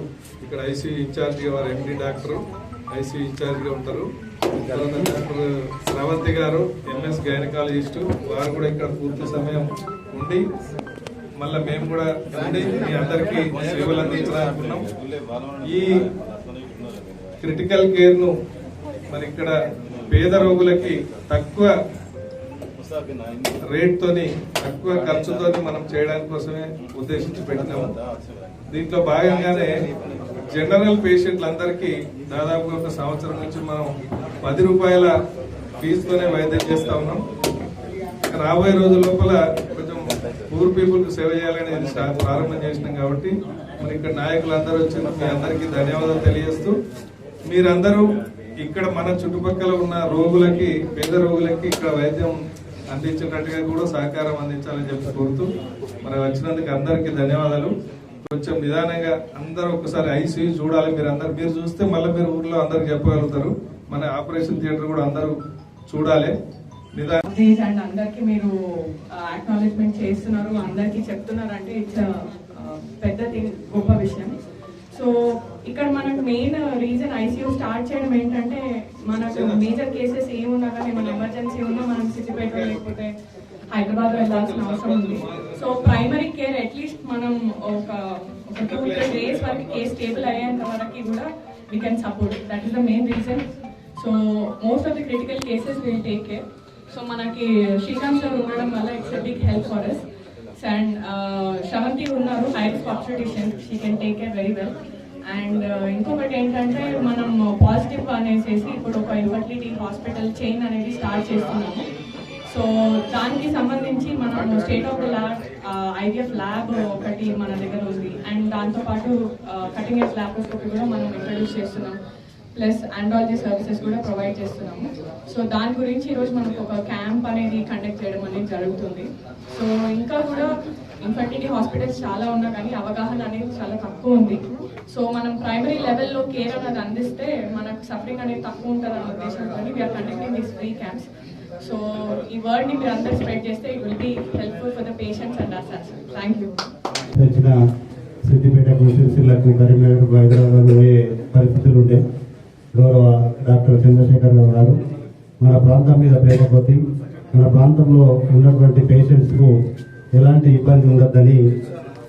ఇక్కడ ఐసీయూ ఇన్ఛార్జిగా, వారు ఎండి డాక్టర్, ఐసీయూ ఇన్ఛార్జిగా ఉంటారు. తర్వాత డాక్టర్ శ్రవంతి గారు ఎంఎస్ గైనకాలజిస్టు, వారు కూడా ఇక్కడ పూర్తి సమయం ఉండి మళ్ళీ మేము కూడా ఉండి మీ అందరికీ సేవలు అందించాలనుకున్నాం. ఈ క్రిటికల్ కేర్ ను మరి ఇక్కడ పేద రోగులకి తక్కువ రేట్తోని తక్కువ ఖర్చుతోని మనం చేయడానికి కోసమే ఉద్దేశించి పెట్టినాము. దీంట్లో భాగంగానే జనరల్ పేషెంట్లందరికీ దాదాపుగా ఒక సంవత్సరం నుంచి మనం 10 రూపాయల ఫీజుతోనే వైద్యం చేస్తూ ఉన్నాం. రాబోయే రోజుల లోపల కొంచెం పూర్ పీపుల్కి సేవ చేయాలని ఇది ప్రారంభం చేసినాం కాబట్టి మరి ఇక్కడ నాయకులందరూ వచ్చిన మీ అందరికీ ధన్యవాదాలు తెలియజేస్తూ మీరందరూ ఇక్కడ మన చుట్టుపక్కల ఉన్న రోగులకి, పేద రోగులకి ఇక్కడ వైద్యం అందించినట్టుగా కూడా సహకారం అందించాలని చెప్పి కోరుతూ మరి వచ్చినందుకు అందరికీ ధన్యవాదాలు. కొంచెం నిదానంగా అందరూ ఒకసారి ఐసీయూ చూడాలి. మీరు చూస్తే మళ్ళీ మీరు ఊర్లో అందరికి చెప్పగలుగుతారు. మన ఆపరేషన్ థియేటర్ కూడా అందరూ చూడాలి. అండ్ అందరికి మీరు అక్నాలెడ్జ్మెంట్ చేస్తున్నారు, అందరికి చెప్తున్నారు అంటే ఇట్స్ పెద్ద గొప్ప విషయం. సో ఇక్కడ మనకు మెయిన్ రీజన్ ఐసీయూ స్టార్ట్ చేయడం ఏంటంటే మనకు మేజర్ కేసెస్ ఏమున్నా కానీ మన ఎమర్జెన్సీ ఉన్నా మనం సిద్దిపేట లేకపోతే హైదరాబాద్ వెళ్ళాల్సిన అవసరం ఉంది. సో ప్రైమరీ కేర్ అట్లీస్ట్ మనం ఒక 2-3 days వరకు కేసు స్టేబుల్ అయ్యేంత వరకు కూడా we can support. That is the main reason. So most of the critical cases will take care. So మనకి శ్రీకాంత్ సార్ ఉండడం వల్ల it's a big help for us. And Sravanthi ఉన్నారు, high risk obstetrician, she can take care very well. And ఇంకొకటి ఏంటంటే మనం positive అనేసి ఇప్పుడు ఒక ఇన్ఫర్టిలిటీ హాస్పిటల్ చైన్ అనేది స్టార్ట్ చేస్తున్నాము. సో దానికి సంబంధించి మనం state of the lab IVF lab ఒకటి మన దగ్గర ఉంది. అండ్ దాంతోపాటు కటింగ్ ఎడ్జ్ ల్యాప్రోస్కోపీ కూడా మనం ఇంట్రడ్యూస్ చేస్తున్నాం. ప్లస్ ఆండ్రాలజీ సర్వీసెస్ కూడా ప్రొవైడ్ చేస్తున్నాము. సో దాని గురించి ఈరోజు మనకు ఒక క్యాంప్ అనేది కండక్ట్ చేయడం అనేది జరుగుతుంది. సో ఇంకా కూడా ఇన్ఫర్టిలిటీ హాస్పిటల్స్ చాలా ఉన్నా కానీ అవగాహన అనేది చాలా తక్కువ ఉంది. సో మనం ప్రైమరీ లెవెల్లో కేర్ అనేది అందిస్తే మనకు సఫరింగ్ అనేది తక్కువ ఉంటుంది అనే ఉద్దేశంతో we are conducting these free camps. So ఈ వర్డ్ని మీరు అందరూ స్ప్రెడ్ చేస్తే it will be helpful for the patients and us also. Thank you. సిద్దిపేటకు, సిరిసిల్లకు, కరీంనగర్కు, హైదరాబాద్ పోయే పరిస్థితులు ఉండే గౌరవ డాక్టర్ చంద్రశేఖర్ గారు మన ప్రాంతం మీద ప్రేమ కొద్ది మన ప్రాంతంలో ఉన్నటువంటి పేషెంట్స్కు ఎలాంటి ఇబ్బంది ఉండద్దని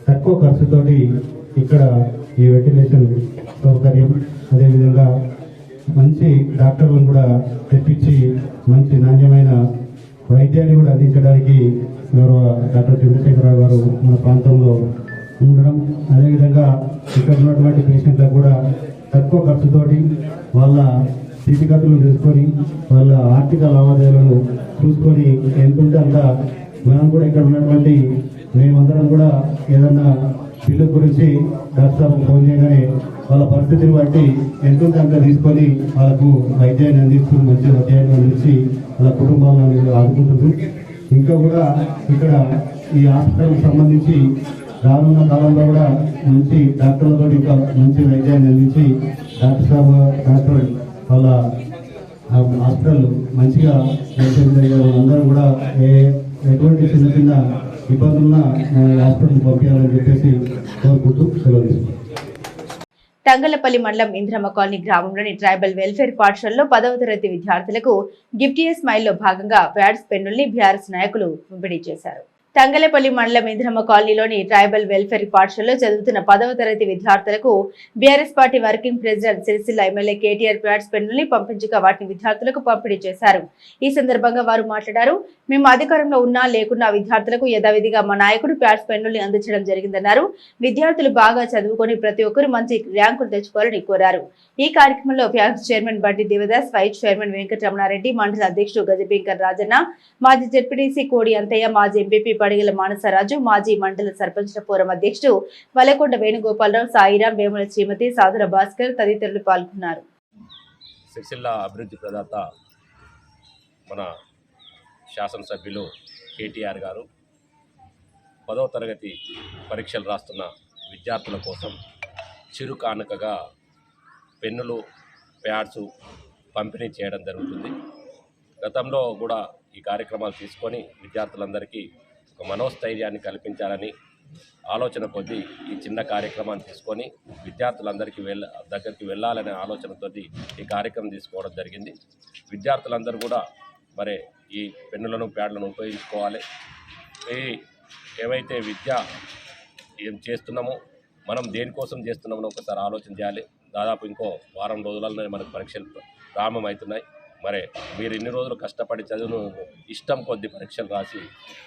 తక్కువ ఖర్చుతోటి ఇక్కడ ఈ వెంటిలేషన్ సౌకర్యం, అదేవిధంగా మంచి డాక్టర్లను కూడా తెప్పించి మంచి నాణ్యమైన వైద్యాన్ని కూడా అందించడానికి గౌరవ డాక్టర్ చంద్రశేఖరరావు గారు మన ప్రాంతంలో ఉండడం, అదేవిధంగా ఇక్కడ ఉన్నటువంటి పేషెంట్లకు కూడా తక్కువ ఖర్చుతోటి వాళ్ళ స్థితిగతులను తెలుసుకొని వాళ్ళ ఆర్థిక లావాదేవీలను చూసుకొని ఎంతుంటే అంత మనం కూడా ఇక్కడ ఉన్నటువంటి మేమందరం కూడా ఏదన్నా బిల్లు గురించి డాక్టర్ ఫోన్ చేయగానే వాళ్ళ పరిస్థితిని బట్టి ఎంతుంటే అంత తీసుకొని వాళ్ళకు వైద్యాన్ని అందిస్తూ మంచి వైద్యాన్ని అందించి వాళ్ళ కుటుంబాలను ఆదుకుంటుంది. ఇంకా కూడా ఇక్కడ ఈ హాస్పిటల్కి సంబంధించి రానున్న కాలంలో కూడా మంచి డాక్టర్లతో ఇంకా మంచి వైద్యాన్ని అందించి డాక్టర్ వాళ్ళ హాస్పిటల్ మంచిగా అందరూ కూడా ఎటువంటి చిన్న చిన్న ఇబ్బందులున్నా హాస్పిటల్ పంపించాలని చెప్పేసి కోరుకుంటూ సెలవు తీసుకుంటాం. తంగలపల్లి మండలం ఇంద్రమ్మ కాలనీ గ్రామంలోని ట్రైబల్ వెల్ఫేర్ పాఠశాలలో 10వ తరగతి విద్యార్థులకు గిఫ్ట్ ఇయర్ స్మైల్ లో భాగంగా ప్యాడ్స్ పెన్నుల్ని బీఆర్ఎస్ నాయకులు పంపిణీ చేశారు. తంగలపల్లి మండలం ఇంద్రమ్మ కాలనీలోని ట్రైబల్ వెల్ఫేర్ పాఠశాలలో చదువుతున్న 10వ తరగతి విద్యార్థులకు BRS party working president Sircilla MLA KTR pads పెన్నుల్ని పంపించగా వాటిని విద్యార్థులకు పంపిణీ చేశారు. ఈ సందర్భంగా వారు మాట్లాడారు. మేము అధికారంలో ఉన్నా లేకున్నా విద్యార్థులకు యథావిధిగా మా నాయకుడు ప్యాడ్స్ పెన్నుల్ని అందించడం జరిగిందన్నారు. విద్యార్థులు బాగా చదువుకొని ప్రతి ఒక్కరూ మంచి ర్యాంకులు తెచ్చుకోవాలని కోరారు. ఈ కార్యక్రమంలో pods chairman Bandi Devdas, vice chairman Venkataramana Reddy, మండల అధ్యక్షుడు గజబీంకర్ రాజన్న, మాజీ జెడ్పీటీసీ కోడి అంతయ్య, మాజీ ఎంపీపీ పడిగల మానసరాజు, మాజీ మండల సర్పంచ్ల ఫోరం అధ్యక్షుడు వలకొండ వేణుగోపాలరావు, సాయిరాం, వేముల శ్రీమతి, సాధుర భాస్కర్ తదితరులు పాల్గొన్నారు. సిరిసిల్ల అభివృద్ధి ప్రదాత మన శాసనసభ్యులు కేటీఆర్ గారు 10వ తరగతి పరీక్షలు రాస్తున్న విద్యార్థుల కోసం చిరు కానుకగా పెన్నులు, ప్యాడ్స్ పంపిణీ చేయడం జరుగుతుంది. గతంలో కూడా ఈ కార్యక్రమాలు తీసుకొని విద్యార్థులందరికీ ఒక మనోస్థైర్యాన్ని కల్పించాలని ఆలోచన కొద్దీ ఈ చిన్న కార్యక్రమాన్ని తీసుకొని విద్యార్థులందరికీ దగ్గరికి వెళ్ళాలనే ఆలోచనతో ఈ కార్యక్రమం తీసుకోవడం జరిగింది. విద్యార్థులందరూ కూడా మరి ఈ పెన్నులను, ప్యాడ్లను ఉపయోగించుకోవాలి. ఏవైతే విద్య ఏం చేస్తున్నామో మనం దేనికోసం చేస్తున్నామో ఒకసారి ఆలోచన చేయాలి. దాదాపు ఇంకో వారం రోజులలోనే మనకు పరీక్షలు ప్రారంభమవుతున్నాయి. మరి మీరు ఇన్ని రోజులు కష్టపడి చదువును ఇష్టం కొద్ది పరీక్షలు రాసి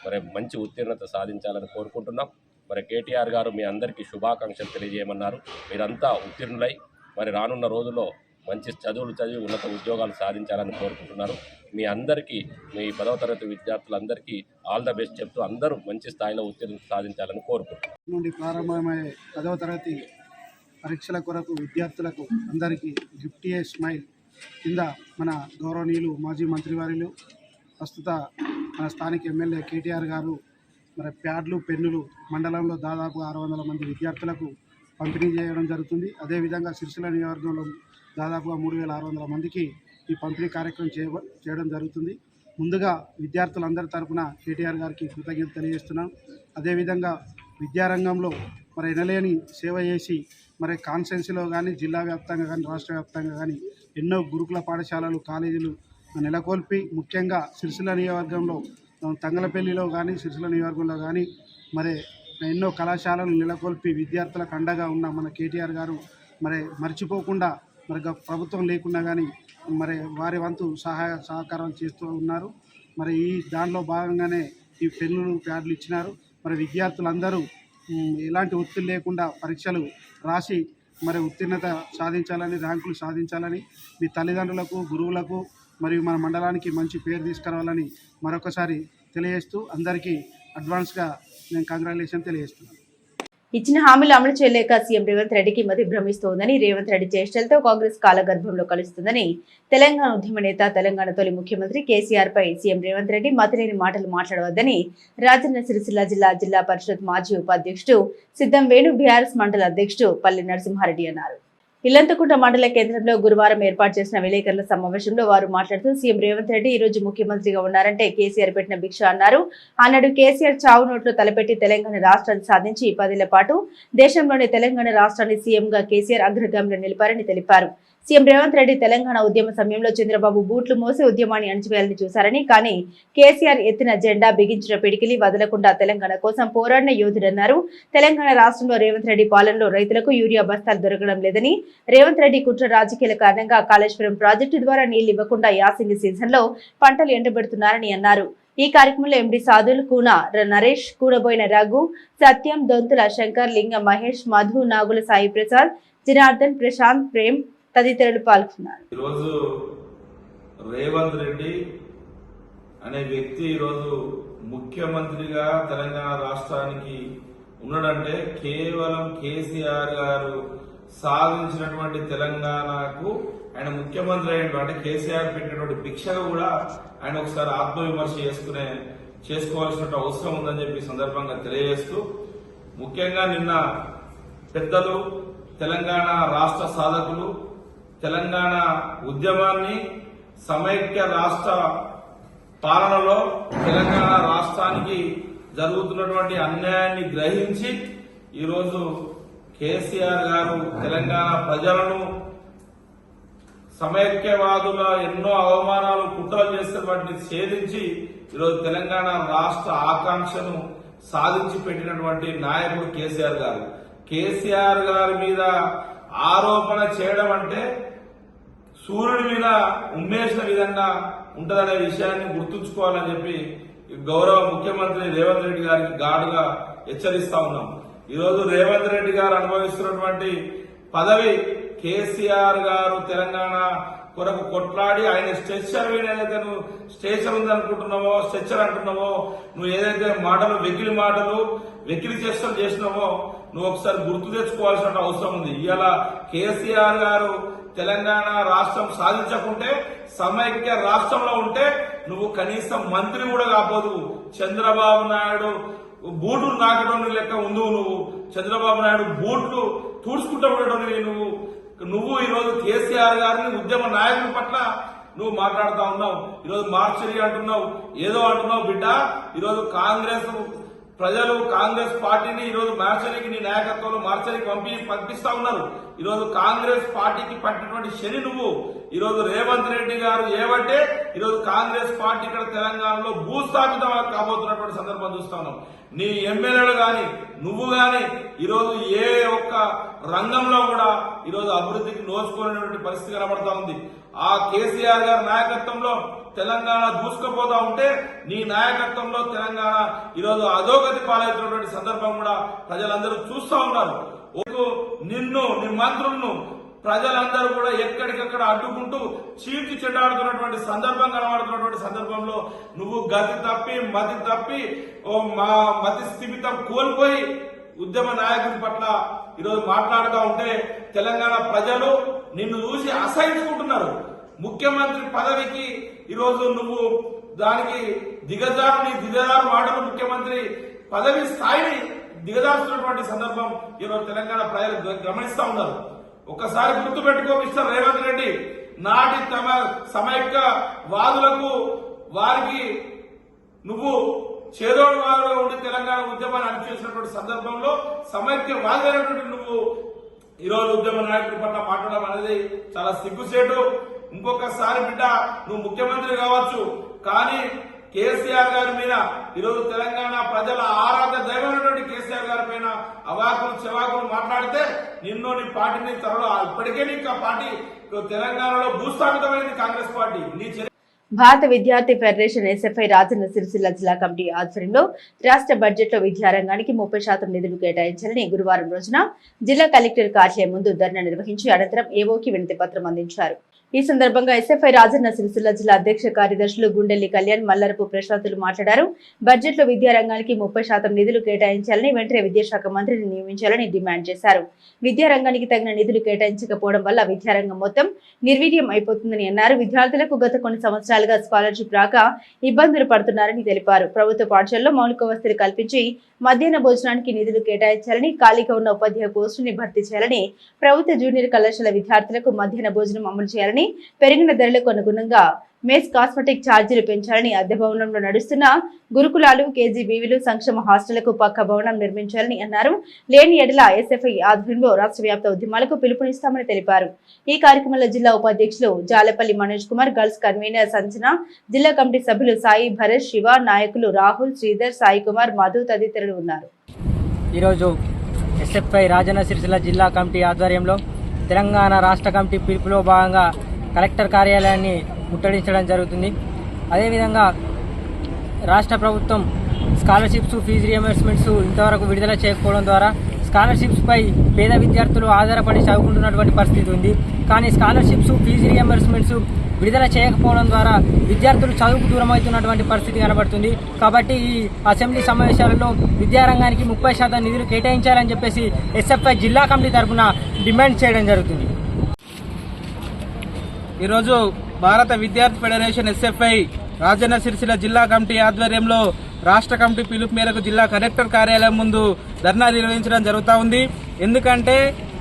మరి మంచి ఉత్తీర్ణత సాధించాలని కోరుకుంటున్నాం. మరి కేటీఆర్ గారు మీ అందరికీ శుభాకాంక్షలు తెలియజేయమన్నారు. మీరంతా ఉత్తీర్ణులై మరి రానున్న రోజుల్లో మంచి చదువులు చదివి ఉన్నత ఉద్యోగాలు సాధించాలని కోరుకుంటున్నారు. మీ అందరికీ, మీ 10వ తరగతి విద్యార్థులందరికీ ఆల్ ద బెస్ట్ చెప్తూ అందరూ మంచి స్థాయిలో ఉత్తీర్ణత సాధించాలని కోరుకుంటున్నారు. నుండి ప్రారంభమయ్యే 10వ తరగతి పరీక్షల కొరకు విద్యార్థులకు అందరికీ గిఫ్ట్ ఏ స్మైల్ కింద మన గౌరవనీయులు మాజీ మంత్రివర్యులు ప్రస్తుత మన స్థానిక ఎమ్మెల్యే కేటీఆర్ గారు మరి ప్యాడ్లు, పెన్నులు మండలంలో దాదాపు 600 మంది విద్యార్థులకు పంపిణీ చేయడం జరుగుతుంది. అదేవిధంగా సిరిసిల్ల నియోజకవర్గంలో దాదాపుగా 3600 మందికి ఈ పంపిణీ కార్యక్రమం చేయడం జరుగుతుంది. ముందుగా విద్యార్థులందరి తరఫున కేటీఆర్ గారికి కృతజ్ఞతలు తెలియజేస్తున్నాం. అదేవిధంగా విద్యారంగంలో మరి ఎనలేని సేవ చేసి మరి కాన్స్టిట్యున్సీలో కానీ, జిల్లా వ్యాప్తంగా కానీ, రాష్ట్ర వ్యాప్తంగా కానీ ఎన్నో గురుకుల పాఠశాలలు, కాలేజీలు నెలకొల్పి ముఖ్యంగా సిరిసిల్ల నియోజకవర్గంలో తంగలపల్లిలో కానీ, సిరిసిల్ల నియోజకవర్గంలో కానీ మరి ఎన్నో కళాశాలను నెలకొల్పి విద్యార్థులకు అండగా ఉన్న మన కేటీఆర్ గారు మరి మర్చిపోకుండా మరి ప్రభుత్వం లేకున్నా కానీ మరి వారి వంతు సహాయ సహకారం చేస్తూ ఉన్నారు. మరి ఈ దానిలో భాగంగానే ఈ పెన్నులు, ప్యాడ్లు ఇచ్చినారు. మరి విద్యార్థులందరూ ఎలాంటి ఒత్తిడి లేకుండా పరీక్షలు రాసి మరి ఉత్తీర్ణత సాధించాలని, ర్యాంకులు సాధించాలని మీ తల్లిదండ్రులకు, గురువులకు మరియు మన మండలానికి మంచి పేరు తీసుకురావాలని మరొకసారి తెలియజేస్తూ అందరికీ అడ్వాన్స్గా నేను కంగ్రాచులేషన్ తెలియజేస్తున్నాను. ఇచ్చిన హామీలు అమలు చేయలేక సీఎం రేవంత్ రెడ్డికి మతి భ్రమిస్తోందని, రేవంత్ రెడ్డి చేష్టలతో కాంగ్రెస్ కాలగర్భంలో కలుస్తుందని తెలంగాణ ఉద్యమ నేత, తెలంగాణ తొలి ముఖ్యమంత్రి కేసీఆర్ పై సీఎం రేవంత్ రెడ్డి మతిలేని మాటలు మాట్లాడవద్దని రాజన్న సిరిసిల్ల జిల్లా పరిషత్ మాజీ ఉపాధ్యక్షుడు సిద్ధం వేణు, బీఆర్ఎస్ మండల అధ్యక్షుడు పల్లి నరసింహారెడ్డి అన్నారు. ఇల్లంతకుంట మండల కేంద్రంలో గురువారం ఏర్పాటు చేసిన విలేకరుల సమావేశంలో వారు మాట్లాడుతూ సీఎం రేవంత్ రెడ్డి ఈ రోజు ముఖ్యమంత్రిగా ఉన్నారంటే కేసీఆర్ పెట్టిన భిక్ష అన్నారు. ఆనాడు కేసీఆర్ చావు నోట్లో తలపెట్టి తెలంగాణ రాష్ట్రాన్ని సాధించి 10 ఏళ్ల పాటు దేశంలోని తెలంగాణ రాష్ట్రాన్ని సీఎంగా కేసీఆర్ అగ్రగామిలో నిలిపారని తెలిపారు. సీఎం రేవంత్ రెడ్డి తెలంగాణ ఉద్యమ సమయంలో చంద్రబాబు బూట్లు మోసి ఉద్యమాన్ని అణచివేయాలని చూశారని, కానీ కేసీఆర్ ఎత్తిన జెండా, బిగించిన పిడికిలి వదలకుండా తెలంగాణ కోసం పోరాడిన యోధుడన్నారు. తెలంగాణ రాష్ట్రంలో రేవంత్ రెడ్డి పాలనలో రైతులకు యూరియా బస్తాలు దొరకడం లేదని, రేవంత్ రెడ్డి కుట్ర రాజకీయాల కారణంగా కాళేశ్వరం ప్రాజెక్టు ద్వారా నీళ్లు ఇవ్వకుండా యాసంగి సీజన్లో పంటలు ఎండబెడుతున్నారని అన్నారు. ఈ కార్యక్రమంలో ఎండి సాదుల్, కూన నరేష్, కూనబోయిన రఘు, సత్యం, దొంతుల శంకర్, లింగ మహేష్, మధు, నాగుల సాయి ప్రసాద్, జనార్దన్, ప్రశాంత్, ప్రేమ్ తదితరులు పాల్గొన్నారు. ఈరోజు రేవంత్ రెడ్డి అనే వ్యక్తి ఈరోజు ముఖ్యమంత్రిగా తెలంగాణ రాష్ట్రానికి ఉన్నాడంటే కేవలం కేసీఆర్ గారు సాధించినటువంటి తెలంగాణకు ఆయన ముఖ్యమంత్రి అయినటువంటి కేసీఆర్ పెట్టినటువంటి భిక్షగా కూడా ఆయన ఒకసారి ఆత్మవిమర్శ చేసుకోవాల్సిన అవసరం ఉందని చెప్పి సందర్భంగా తెలియజేస్తూ, ముఖ్యంగా నిన్న పెద్దలు, తెలంగాణ రాష్ట్ర సాధకులు తెలంగాణ ఉద్యమాన్ని, సమైక్య రాష్ట్ర పాలనలో తెలంగాణ రాష్ట్రానికి జరుగుతున్నటువంటి అన్యాయాన్ని గ్రహించి ఈరోజు కేసీఆర్ గారు తెలంగాణ ప్రజలను సమైక్యవాదుల ఎన్నో అవమానాలు, కుట్రలు చేస్తే వాటిని ఛేదించి ఈరోజు తెలంగాణ రాష్ట్ర ఆకాంక్షను సాధించి పెట్టినటువంటి నాయకుడు కేసీఆర్ గారు. కేసీఆర్ గారి మీద ఆరోపణ చేయడం అంటే సూర్యుడి మీద ఉమ్మేసిన విధంగా ఉంటదనే విషయాన్ని గుర్తుంచుకోవాలని చెప్పి గౌరవ ముఖ్యమంత్రి రేవంత్ రెడ్డి గారికి ఘాటుగా హెచ్చరిస్తా ఉన్నాం. ఈరోజు రేవంత్ రెడ్డి గారు అనుభవిస్తున్నటువంటి పదవి, కేసీఆర్ గారు తెలంగాణ కొరకు కొట్లాడి ఆయన స్ట్రెచ్చర్ ఏదైతే నువ్వు స్టేషన్ ఉందనుకుంటున్నావో, స్ట్రెచ్చర్ అంటున్నావో, నువ్వు ఏదైతే మాటలు, వెకిలి చేష్టలు చేసినావో నువ్వు ఒకసారి గుర్తు తెచ్చుకోవాల్సిన అవసరం ఉంది. ఇవాళ కేసీఆర్ గారు తెలంగాణ రాష్ట్రం సాధించకుంటే, సమైక్య రాష్ట్రంలో ఉంటే నువ్వు కనీసం మంత్రి కూడా కాపోదు. చంద్రబాబు నాయుడు బూట్లు నాకడం లెక్క ఉండు. నువ్వు చంద్రబాబు నాయుడు బూట్లు తూడ్చుకుంటూ ఉండటం నువ్వు ఈరోజు కేసీఆర్ గారిని ఉద్యమ నాయకుల పట్ల నువ్వు మాట్లాడుతా ఉన్నావు. ఈరోజు మార్చరీ అంటున్నావు, ఏదో అంటున్నావు. బిడ్డ, ఈరోజు కాంగ్రెస్ ప్రజలు కాంగ్రెస్ పార్టీని ఈరోజు మార్చరీకి నీ నాయకత్వంలో మార్చరీకి పంపిస్తా ఉన్నారు. ఈరోజు కాంగ్రెస్ పార్టీకి పట్టినటువంటి శని నువ్వు. ఈరోజు రేవంత్ రెడ్డి గారు ఏమంటే ఈరోజు కాంగ్రెస్ పార్టీ ఇక్కడ తెలంగాణలో భూస్థాపితం కాబోతున్నటువంటి సందర్భం చూస్తా ఉన్నాం. నీ ఎమ్మెల్యేలు గాని, నువ్వు గాని ఈరోజు ఏ ఒక్క రంగంలో కూడా ఈరోజు అభివృద్ధికి నోచుకోలేనటువంటి పరిస్థితి కనబడతా ఉంది. ఆ కేసీఆర్ గారి నాయకత్వంలో తెలంగాణ దూసుకుపోతా ఉంటే నీ నాయకత్వంలో తెలంగాణ ఈరోజు అధోగతి పాలవుతున్నటువంటి సందర్భం కూడా ప్రజలందరూ చూస్తా ఉన్నారు. నిన్ను నీ మంత్రులను ప్రజలందరూ కూడా ఎక్కడికక్కడ అడ్డుకుంటూ చీల్చి చెడ్డాడుతున్నటువంటి సందర్భం కనబడుతున్నటువంటి సందర్భంలో నువ్వు గతి తప్పి మతి తప్పి మా మతి స్థిమితం కోల్పోయి ఉద్యమ నాయకుడి పట్ల ఈరోజు మాట్లాడుతూ ఉంటే తెలంగాణ ప్రజలు నిన్ను చూసి అసహించుకుంటున్నారు. ముఖ్యమంత్రి పదవికి ఈరోజు నువ్వు దానికి దిగజారు మాటలు ముఖ్యమంత్రి పదవి స్థాయిని దిగజారుస్తున్నటువంటి సందర్భం ఈరోజు తెలంగాణ ప్రజలు గమనిస్తా ఉన్నారు. ఒక్కసారి గుర్తుపెట్టుకో మిస్టర్ రేవంత్ రెడ్డి, నాటి తమ సమైక్య వాదులకు వారికి నువ్వు చేదోడు వాదులుగా ఉండి తెలంగాణ ఉద్యమాన్ని అణచివేసినటువంటి సందర్భంలో సమైక్య వాదులైనటువంటి నువ్వు ఈరోజు ఉద్యమ నాయకుడి పట్ల మాట్లాడడం అనేది చాలా సిగ్గుసేటు. ఇంకొకసారి బిడ్డ నువ్వు ముఖ్యమంత్రి కావచ్చు, కానీ కేసీఆర్ గారి మీద ఈరోజు తెలంగాణ ప్రజల ఆరాధ్య దైవమైనటువంటి కేసీఆర్ గారి పైన అవాకులు చెవాకులు మాట్లాడితే నిన్ను నీ పార్టీని త్వరలో ఇప్పటికే నీకు ఆ పార్టీ తెలంగాణలో భూస్థాపితమైంది కాంగ్రెస్ పార్టీ. నీ భారత విద్యార్థి ఫెడరేషన్ ఎస్ఎఫ్ఐ రాజన్న సిరిసిల్ల జిల్లా కమిటీ ఆధ్వర్యంలో రాష్ట్ర బడ్జెట్లో విద్యారంగానికి 30% నిధులు కేటాయించాలని గురువారం రోజున జిల్లా కలెక్టర్ కార్యాలయం ముందు ధర్నా నిర్వహించి అనంతరం ఏవోకి వినతి పత్రం అందించారు. ఈ సందర్భంగా ఎస్ఎఫ్ఐ రాజన్న సిరిసిల్ల జిల్లా అధ్యక్ష కార్యదర్శులు గుండెల్లి కళ్యాణ్, మల్లరపు ప్రశాంతులు మాట్లాడారు. బడ్జెట్లో విద్యారంగానికి 30% నిధులు కేటాయించాలని, వెంటనే విద్యాశాఖ మంత్రిని నియమించాలని డిమాండ్ చేశారు. విద్యారంగానికి తగిన నిధులు కేటాయించకపోవడం వల్ల విద్యారంగం మొత్తం నిర్వీర్యం అయిపోతుందని అన్నారు. విద్యార్థులకు గత కొన్ని సంవత్సరాలుగా స్కాలర్షిప్ రాక ఇబ్బందులు పడుతున్నారని తెలిపారు. ప్రభుత్వ పాఠశాలలో మౌలిక వసతులు కల్పించి మధ్యాహ్న భోజనానికి నిధులు కేటాయించాలని, ఖాళీగా ఉన్న ఉపాధ్యాయ పోస్టుని భర్తీ చేయాలని, ప్రభుత్వ జూనియర్ కళాశాల విద్యార్థులకు మధ్యాహ్న భోజనం అమలు చేయాలని, పెరిగిన ధరలకు అనుగుణంగా మెస్ కాస్మెటిక్ ఛార్జీలు పెంచాలని, అద్దె భవనంలో నడుస్తున్న గురుకులాలు, కేజీబీవీలు, సంక్షేమ హాస్టళ్లకు పక్క భవనం నిర్మించాలని అన్నారు. లేని ఎడల ఎస్ఎఫ్ఐ ఆధ్వర్యంలో రాష్ట్ర వ్యాప్త ఉద్యమాలకు పిలుపునిస్తామని తెలిపారు. ఈ కార్యక్రమంలో జిల్లా ఉపాధ్యక్షులు జాలపల్లి మనోజ్ కుమార్, గర్ల్స్ కన్వీనర్ సంచన, జిల్లా కమిటీ సభ్యులు సాయి, భరత్, శివ, నాయకులు రాహుల్, శ్రీధర్, సాయి కుమార్, మధు తదితరులు ఉన్నారు. ఈరోజు ఎస్ఎఫ్ఐ రాజన్న సిరిసిల్ల జిల్లా కమిటీ ఆధ్వర్యంలో తెలంగాణ రాష్ట్ర కమిటీ పిలుపులో భాగంగా కలెక్టర్ కార్యాలయాన్ని ముట్టడించడం జరుగుతుంది. అదేవిధంగా రాష్ట్ర ప్రభుత్వం స్కాలర్షిప్స్, ఫీజు రియంబర్స్మెంట్స్ ఇంతవరకు విడుదల చేయకపోవడం ద్వారా స్కాలర్షిప్స్పై పేద విద్యార్థులు ఆధారపడి చదువుకుంటున్నటువంటి పరిస్థితి ఉంది. కానీ స్కాలర్షిప్స్, ఫీజు రియంబర్స్మెంట్స్ విడుదల చేయకపోవడం ద్వారా విద్యార్థులు చదువుకు దూరం అవుతున్నటువంటి పరిస్థితి కనబడుతుంది. కాబట్టి ఈ అసెంబ్లీ సమావేశాలలో విద్యారంగానికి 30% నిధులు కేటాయించాలని చెప్పేసి ఎస్ఎఫ్ఐ జిల్లా కమిటీ తరఫున డిమాండ్ చేయడం జరుగుతుంది. ఈరోజు భారత విద్యార్థి ఫెడరేషన్ ఎస్ఎఫ్ఐ రాజన్న సిరిసిల్ల జిల్లా కమిటీ ఆధ్వర్యంలో రాష్ట్ర కమిటీ పిలుపు మేరకు జిల్లా కలెక్టర్ కార్యాలయం ముందు ధర్నా నిర్వహించడం జరుగుతూ ఉంది. ఎందుకంటే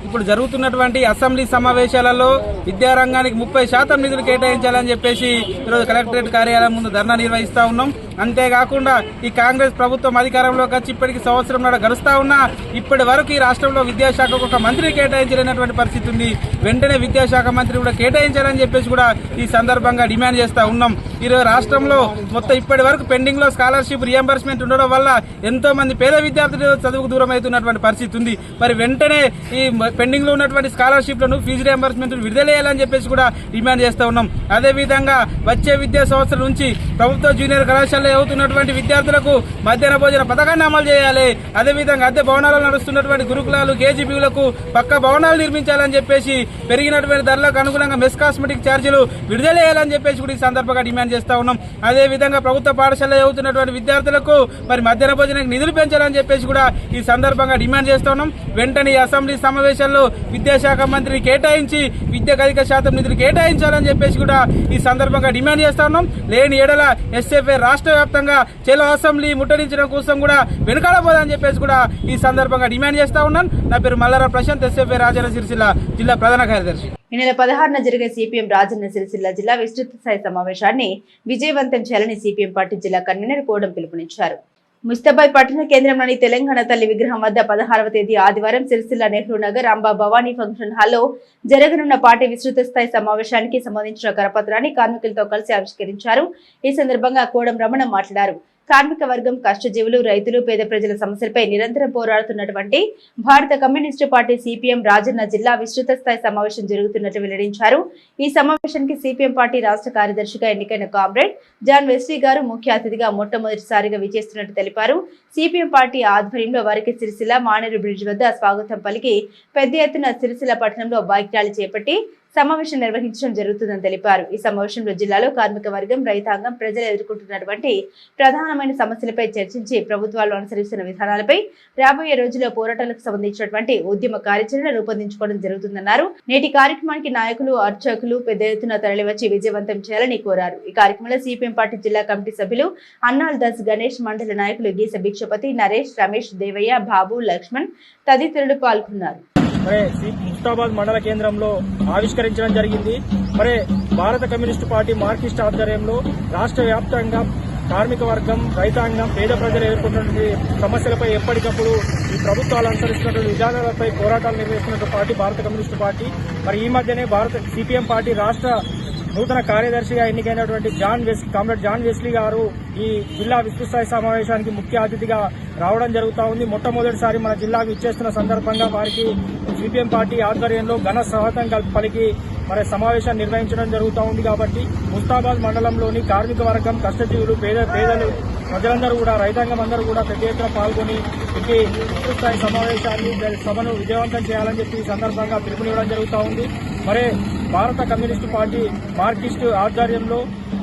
ఇప్పుడు జరుగుతున్నటువంటి అసెంబ్లీ సమావేశాలలో విద్యారంగానికి 30% నిధులు కేటాయించాలని చెప్పేసి ఈరోజు కలెక్టరేట్ కార్యాలయం ముందు ధర్నా నిర్వహిస్తూ ఉన్నాం. అంతేకాకుండా ఈ కాంగ్రెస్ ప్రభుత్వం అధికారంలోకి వచ్చి ఇప్పటికి సంవత్సరం నాడు గడుస్తూ ఉన్నా ఇప్పటి వరకు ఈ రాష్ట్రంలో విద్యాశాఖకు ఒక మంత్రి కేటాయించలేనటువంటి పరిస్థితి ఉంది. వెంటనే విద్యాశాఖ మంత్రి కూడా కేటాయించాలని చెప్పేసి కూడా ఈ సందర్భంగా డిమాండ్ చేస్తూ ఉన్నాం. ఈరోజు రాష్ట్రంలో మొత్తం ఇప్పటి వరకు పెండింగ్ లో స్కాలర్షిప్ రియంబర్స్మెంట్ ఉండడం వల్ల ఎంతో మంది పేద విద్యార్థులు చదువుకు దూరం అవుతున్నటువంటి పరిస్థితి ఉంది. మరి వెంటనే ఈ పెండింగ్ లో ఉన్నటువంటి స్కాలర్షిప్లను, ఫీజు రియంబర్స్మెంట్ విడుదల చేయాలని చెప్పేసి కూడా డిమాండ్ చేస్తూ ఉన్నాం. అదేవిధంగా వచ్చే విద్యా సంవత్సరం నుంచి ప్రభుత్వ జూనియర్ కళాశాలలో అవుతున్నటువంటి విద్యార్థులకు మధ్యాహ్న భోజన పథకాన్ని అమలు చేయాలి. అదేవిధంగా అద్దె భవనాలలో నడుస్తున్నటువంటి గురుకులాలు, కేజీబీలకు పక్క భవనాలు నిర్మించాలని చెప్పేసి, పెరిగినటువంటి ధరలకు అనుగుణంగా మెస్ కాస్మెటిక్ ఛార్జీలు విడుదల చేయాలని చెప్పేసి కూడా ఈ సందర్భంగా డిమాండ్ చేస్తా ఉన్నాం. అదేవిధంగా ప్రభుత్వ పాఠశాలలో చదువుతున్నటువంటి విద్యార్థులకు మరి మధ్యాహ్న భోజనానికి నిధులు పెంచాలని చెప్పేసి కూడా ఈ సందర్భంగా డిమాండ్ చేస్తా ఉన్నాం. వెంటనే ఈ అసెంబ్లీ సమావేశాల్లో విద్యాశాఖ మంత్రిని కేటాయించి విద్యకు అధిక శాతం నిధులు కేటాయించాలని చెప్పేసి కూడా ఈ సందర్భంగా డిమాండ్ చేస్తా ఉన్నాం. లేని ఎడల ఎస్ఎఫ్ఐ రాష్ట్ర వ్యాప్తంగా చెలో అసెంబ్లీ ముట్టడించడం కోసం కూడా వెనుకాడబోదని చెప్పేసి కూడా ఈ సందర్భంగా డిమాండ్ చేస్తా ఉన్నాను. నా పేరు మల్లారా ప్రశాంత్, ఎస్ఎఫ్ఐ రాజన్న సిరిసిల్ల జిల్లా ప్రధాన కార్యదర్శి. ఈ నెల 16న జరిగే సిపిఎం రాజన్న సిరిసిల్ల జిల్లా విస్తృత స్థాయి సమావేశాన్ని విజయవంతం చేయాలని సిపిఎం పార్టీ జిల్లా కన్వీనర్ కోడం పిలుపునిచ్చారు. ముస్తాబాద్ పట్టణ కేంద్రంలోని తెలంగాణ తల్లి విగ్రహం వద్ద 16వ తేదీ ఆదివారం సిరిసిల్ల నెహ్రూ నగర్ అంబా భవానీ ఫంక్షన్ హాల్లో జరగనున్న పార్టీ విస్తృత స్థాయి సమావేశానికి సంబంధించిన కరపత్రాన్ని కార్మికులతో కలిసి ఆవిష్కరించారు. ఈ సందర్భంగా కోడం రమణ మాట్లాడారు. కార్మిక వర్గం, కష్టజీవులు, రైతులు, పేద ప్రజల సమస్యలపై నిరంతరం పోరాడుతున్నటువంటి భారత కమ్యూనిస్టు పార్టీ సిపిఎం రాజన్న జిల్లా విస్తృత స్థాయి సమావేశం జరుగుతున్నట్లు వెల్లడించారు. ఈ సమావేశానికి సిపిఎం పార్టీ రాష్ట్ర కార్యదర్శిగా ఎన్నికైన కామ్రేడ్ జాన్ వెస్లీ గారు ముఖ్య అతిథిగా మొట్టమొదటిసారిగా విచేస్తున్నట్టు తెలిపారు. సిపిఎం పార్టీ ఆధ్వర్యంలో వారికి సిరిసిల్ల మానేరు బ్రిడ్జ్ వద్ద స్వాగతం పలికి పెద్ద ఎత్తున సిరిసిల్ల పట్టణంలో బైక్ ర్యాలీ చేపట్టి సమావేశం నిర్వహించడం జరుగుతుందని తెలిపారు. ఈ సమావేశంలో జిల్లాలో కార్మిక వర్గం, రైతాంగం, ప్రజలు ఎదుర్కొంటున్నటువంటి ప్రధానమైన సమస్యలపై చర్చించి ప్రభుత్వాలు అనుసరిస్తున్న విధానాలపై రాబోయే రోజుల్లో పోరాటాలకు సంబంధించినటువంటి ఉద్యమ కార్యాచరణ రూపొందించుకోవడం జరుగుతుందన్నారు. నేటి కార్యక్రమానికి నాయకులు, అర్చకులు పెద్ద ఎత్తున తరలివచ్చి విజయవంతం చేయాలని కోరారు. ఈ కార్యక్రమంలో సిపిఎం పార్టీ జిల్లా కమిటీ సభ్యులు అన్నాల్ దాస్, గణేష్, మండల నాయకులు గీస భిక్షపతి, నరేష్, రమేష్, దేవయ్య, బాబు, లక్ష్మణ్ తదితరులు పాల్గొన్నారు. మరి ముస్తాబాద్ మండల కేంద్రంలో ఆవిష్కరించడం జరిగింది. మరి భారత కమ్యూనిస్టు పార్టీ మార్కిస్ట్ ఆధ్వర్యంలో రాష్ట్ర వ్యాప్తంగా కార్మిక వర్గం, రైతాంగం, పేద ప్రజలు ఎదుర్కొంటున్న సమస్యలపై ఎప్పటికప్పుడు ఈ ప్రభుత్వాలు అనుసరిస్తున్న విధానాలపై పోరాటాలు నిర్వహిస్తున్న పార్టీ భారత కమ్యూనిస్టు పార్టీ. మరి ఈ మధ్యనే భారత సిపిఎం పార్టీ రాష్ట్ర నూతన కార్యదర్శిగా ఎన్నికైనటువంటి కామ్రేడ్ జాన్ వెస్లీ గారు ఈ జిల్లా విస్తృతస్థాయి సమావేశానికి ముఖ్య అతిథిగా రావడం జరుగుతూ ఉంది. మొట్టమొదటిసారి మన జిల్లాకు ఇచ్చేస్తున్న సందర్భంగా వారికి సిపిఎం పార్టీ ఆధ్వర్యంలో ఘన స్వాగతం పలికి మరి సమావేశాన్ని నిర్వహించడం జరుగుతూ ఉంది. కాబట్టి ముస్తాబాద్ మండలంలోని కార్మిక వర్గం, కష్టజీవులు, పేదలు ప్రజలందరూ కూడా, రైతాంగం అందరూ కూడా పెద్ద ఎత్తున పాల్గొని ఈ విస్తృతస్థాయి సమావేశాన్ని, సభను విజయవంతం చేయాలని చెప్పి ఈ సందర్భంగా పిలుపునివ్వడం జరుగుతూ ఉంది. మరి భారత కమ్యూనిస్టు పార్టీ మార్కిస్టు ఆధ్వర్యంలో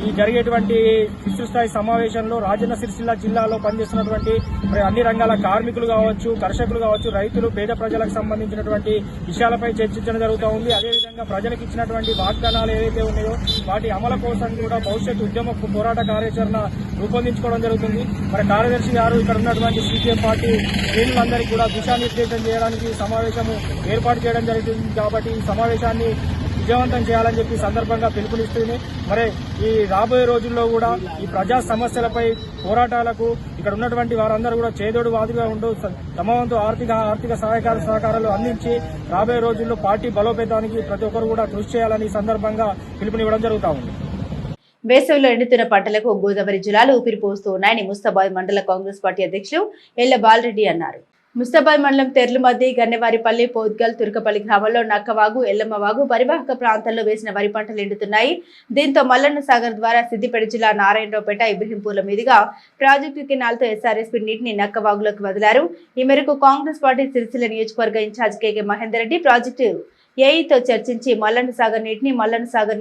ఈ జరిగేటువంటి విస్తృతస్థాయి సమావేశంలో రాజన్న సిరిసిల్ల జిల్లాలో పనిచేస్తున్నటువంటి మరి అన్ని రంగాల కార్మికులు కావచ్చు, కర్షకులు కావచ్చు, రైతులు, పేద ప్రజలకు సంబంధించినటువంటి విషయాలపై చర్చించడం జరుగుతూ ఉంది. అదేవిధంగా ప్రజలకు ఇచ్చినటువంటి వాగ్దానాలు ఏవైతే ఉన్నాయో వాటి అమలు కోసం కూడా భవిష్యత్ ఉద్యమ పోరాట కార్యాచరణ రూపొందించుకోవడం జరుగుతుంది. మరి కార్యదర్శి గారు ఇక్కడ ఉన్నటువంటి సిపిఎం పార్టీ శ్రేణులందరికీ కూడా దిశానిర్దేశం చేయడానికి సమావేశము ఏర్పాటు చేయడం జరుగుతుంది. కాబట్టి ఈ సమావేశాన్ని విజయవంతం చేయాలని చెప్పి సందర్భంగా పిలుపునిస్తుంది. మరి ఈ రాబోయే రోజుల్లో కూడా ఈ ప్రజా సమస్యలపై పోరాటాలకు ఇక్కడ ఉన్నటువంటి వారందరూ కూడా చేదోడు వాదుగా ఉంటూ తమ వంతు ఆర్థిక సహకారాలు అందించి రాబోయే రోజుల్లో పార్టీ బలోపేతానికి ప్రతి ఒక్కరు కూడా కృషి చేయాలని ఈ సందర్భంగా పిలుపునివ్వడం జరుగుతూ ఉంది. వేసవిలో ఎండుతున్న పంటలకు గోదావరి జిల్లాలు ఊపిరిపోస్తూ ఉన్నాయని ముస్తాబాద్ మండల కాంగ్రెస్ పార్టీ అధ్యక్షులు ఎల్ల బాలరెడ్డి అన్నారు. ముస్తాబాద్ మండలం తెర్లుమద్ది, గన్నెవారిపల్లి, పోద్గల్, తుర్కపల్లి గ్రామాల్లో నక్కవాగు, ఎల్లమ్మవాగు పరివాహక ప్రాంతాల్లో వేసిన వరి పంటలు ఎండుతున్నాయి. దీంతో మల్లన్న సాగర్ ద్వారా సిద్దిపేట జిల్లా నారాయణరావుపేట, ఇబ్రహీంపూర్ల మీదుగా ప్రాజెక్టు కెనాల్తో ఎస్ఆర్ఎస్పీ నీటిని నక్కవాగులోకి వదిలారు. ఈ మేరకు కాంగ్రెస్ పార్టీ సిరిసిల్ల నియోజకవర్గ ఇన్ఛార్జ్ కేకే మహేందర్ రెడ్డి ప్రాజెక్టు ఏఈతో చర్చించి మల్లన్న సాగర్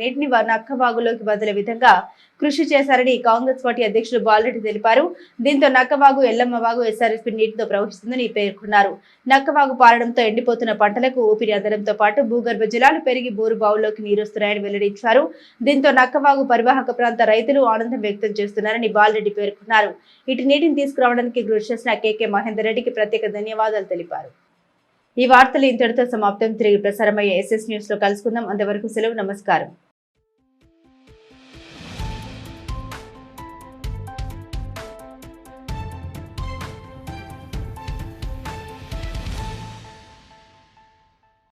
నీటిని నక్కవాగులోకి వదిలే విధంగా కృషి చేశారని కాంగ్రెస్ పార్టీ అధ్యక్షులు బాలరెడ్డి తెలిపారు. దీంతో నక్కవాగు, ఎల్లమ్మవాగు ఎస్ఆర్ఎస్పీ నీటితో ప్రవహిస్తుందని పేర్కొన్నారు. నక్కవాగు పారడంతో ఎండిపోతున్న పంటలకు ఊపిరి అందడంతో పాటు భూగర్భ జలాలు పెరిగి బోరు బావుల్లోకి నీరొస్తున్నాయని వెల్లడించారు. దీంతో నక్కవాగు పరివాహక ప్రాంత రైతులు ఆనందం వ్యక్తం చేస్తున్నారని బాలరెడ్డి పేర్కొన్నారు. ఇటు నీటిని తీసుకురావడానికి కృషి చేసిన కేకే మహేందర్ రెడ్డికి ప్రత్యేక ధన్యవాదాలు తెలిపారు. ఈ వార్తలు ఇంతటితో సమాప్తం. తిరిగి ప్రసారమయ్యే SS న్యూస్ లో కలుసుకుందాం. అంతవరకు సెలవు. నమస్కారం.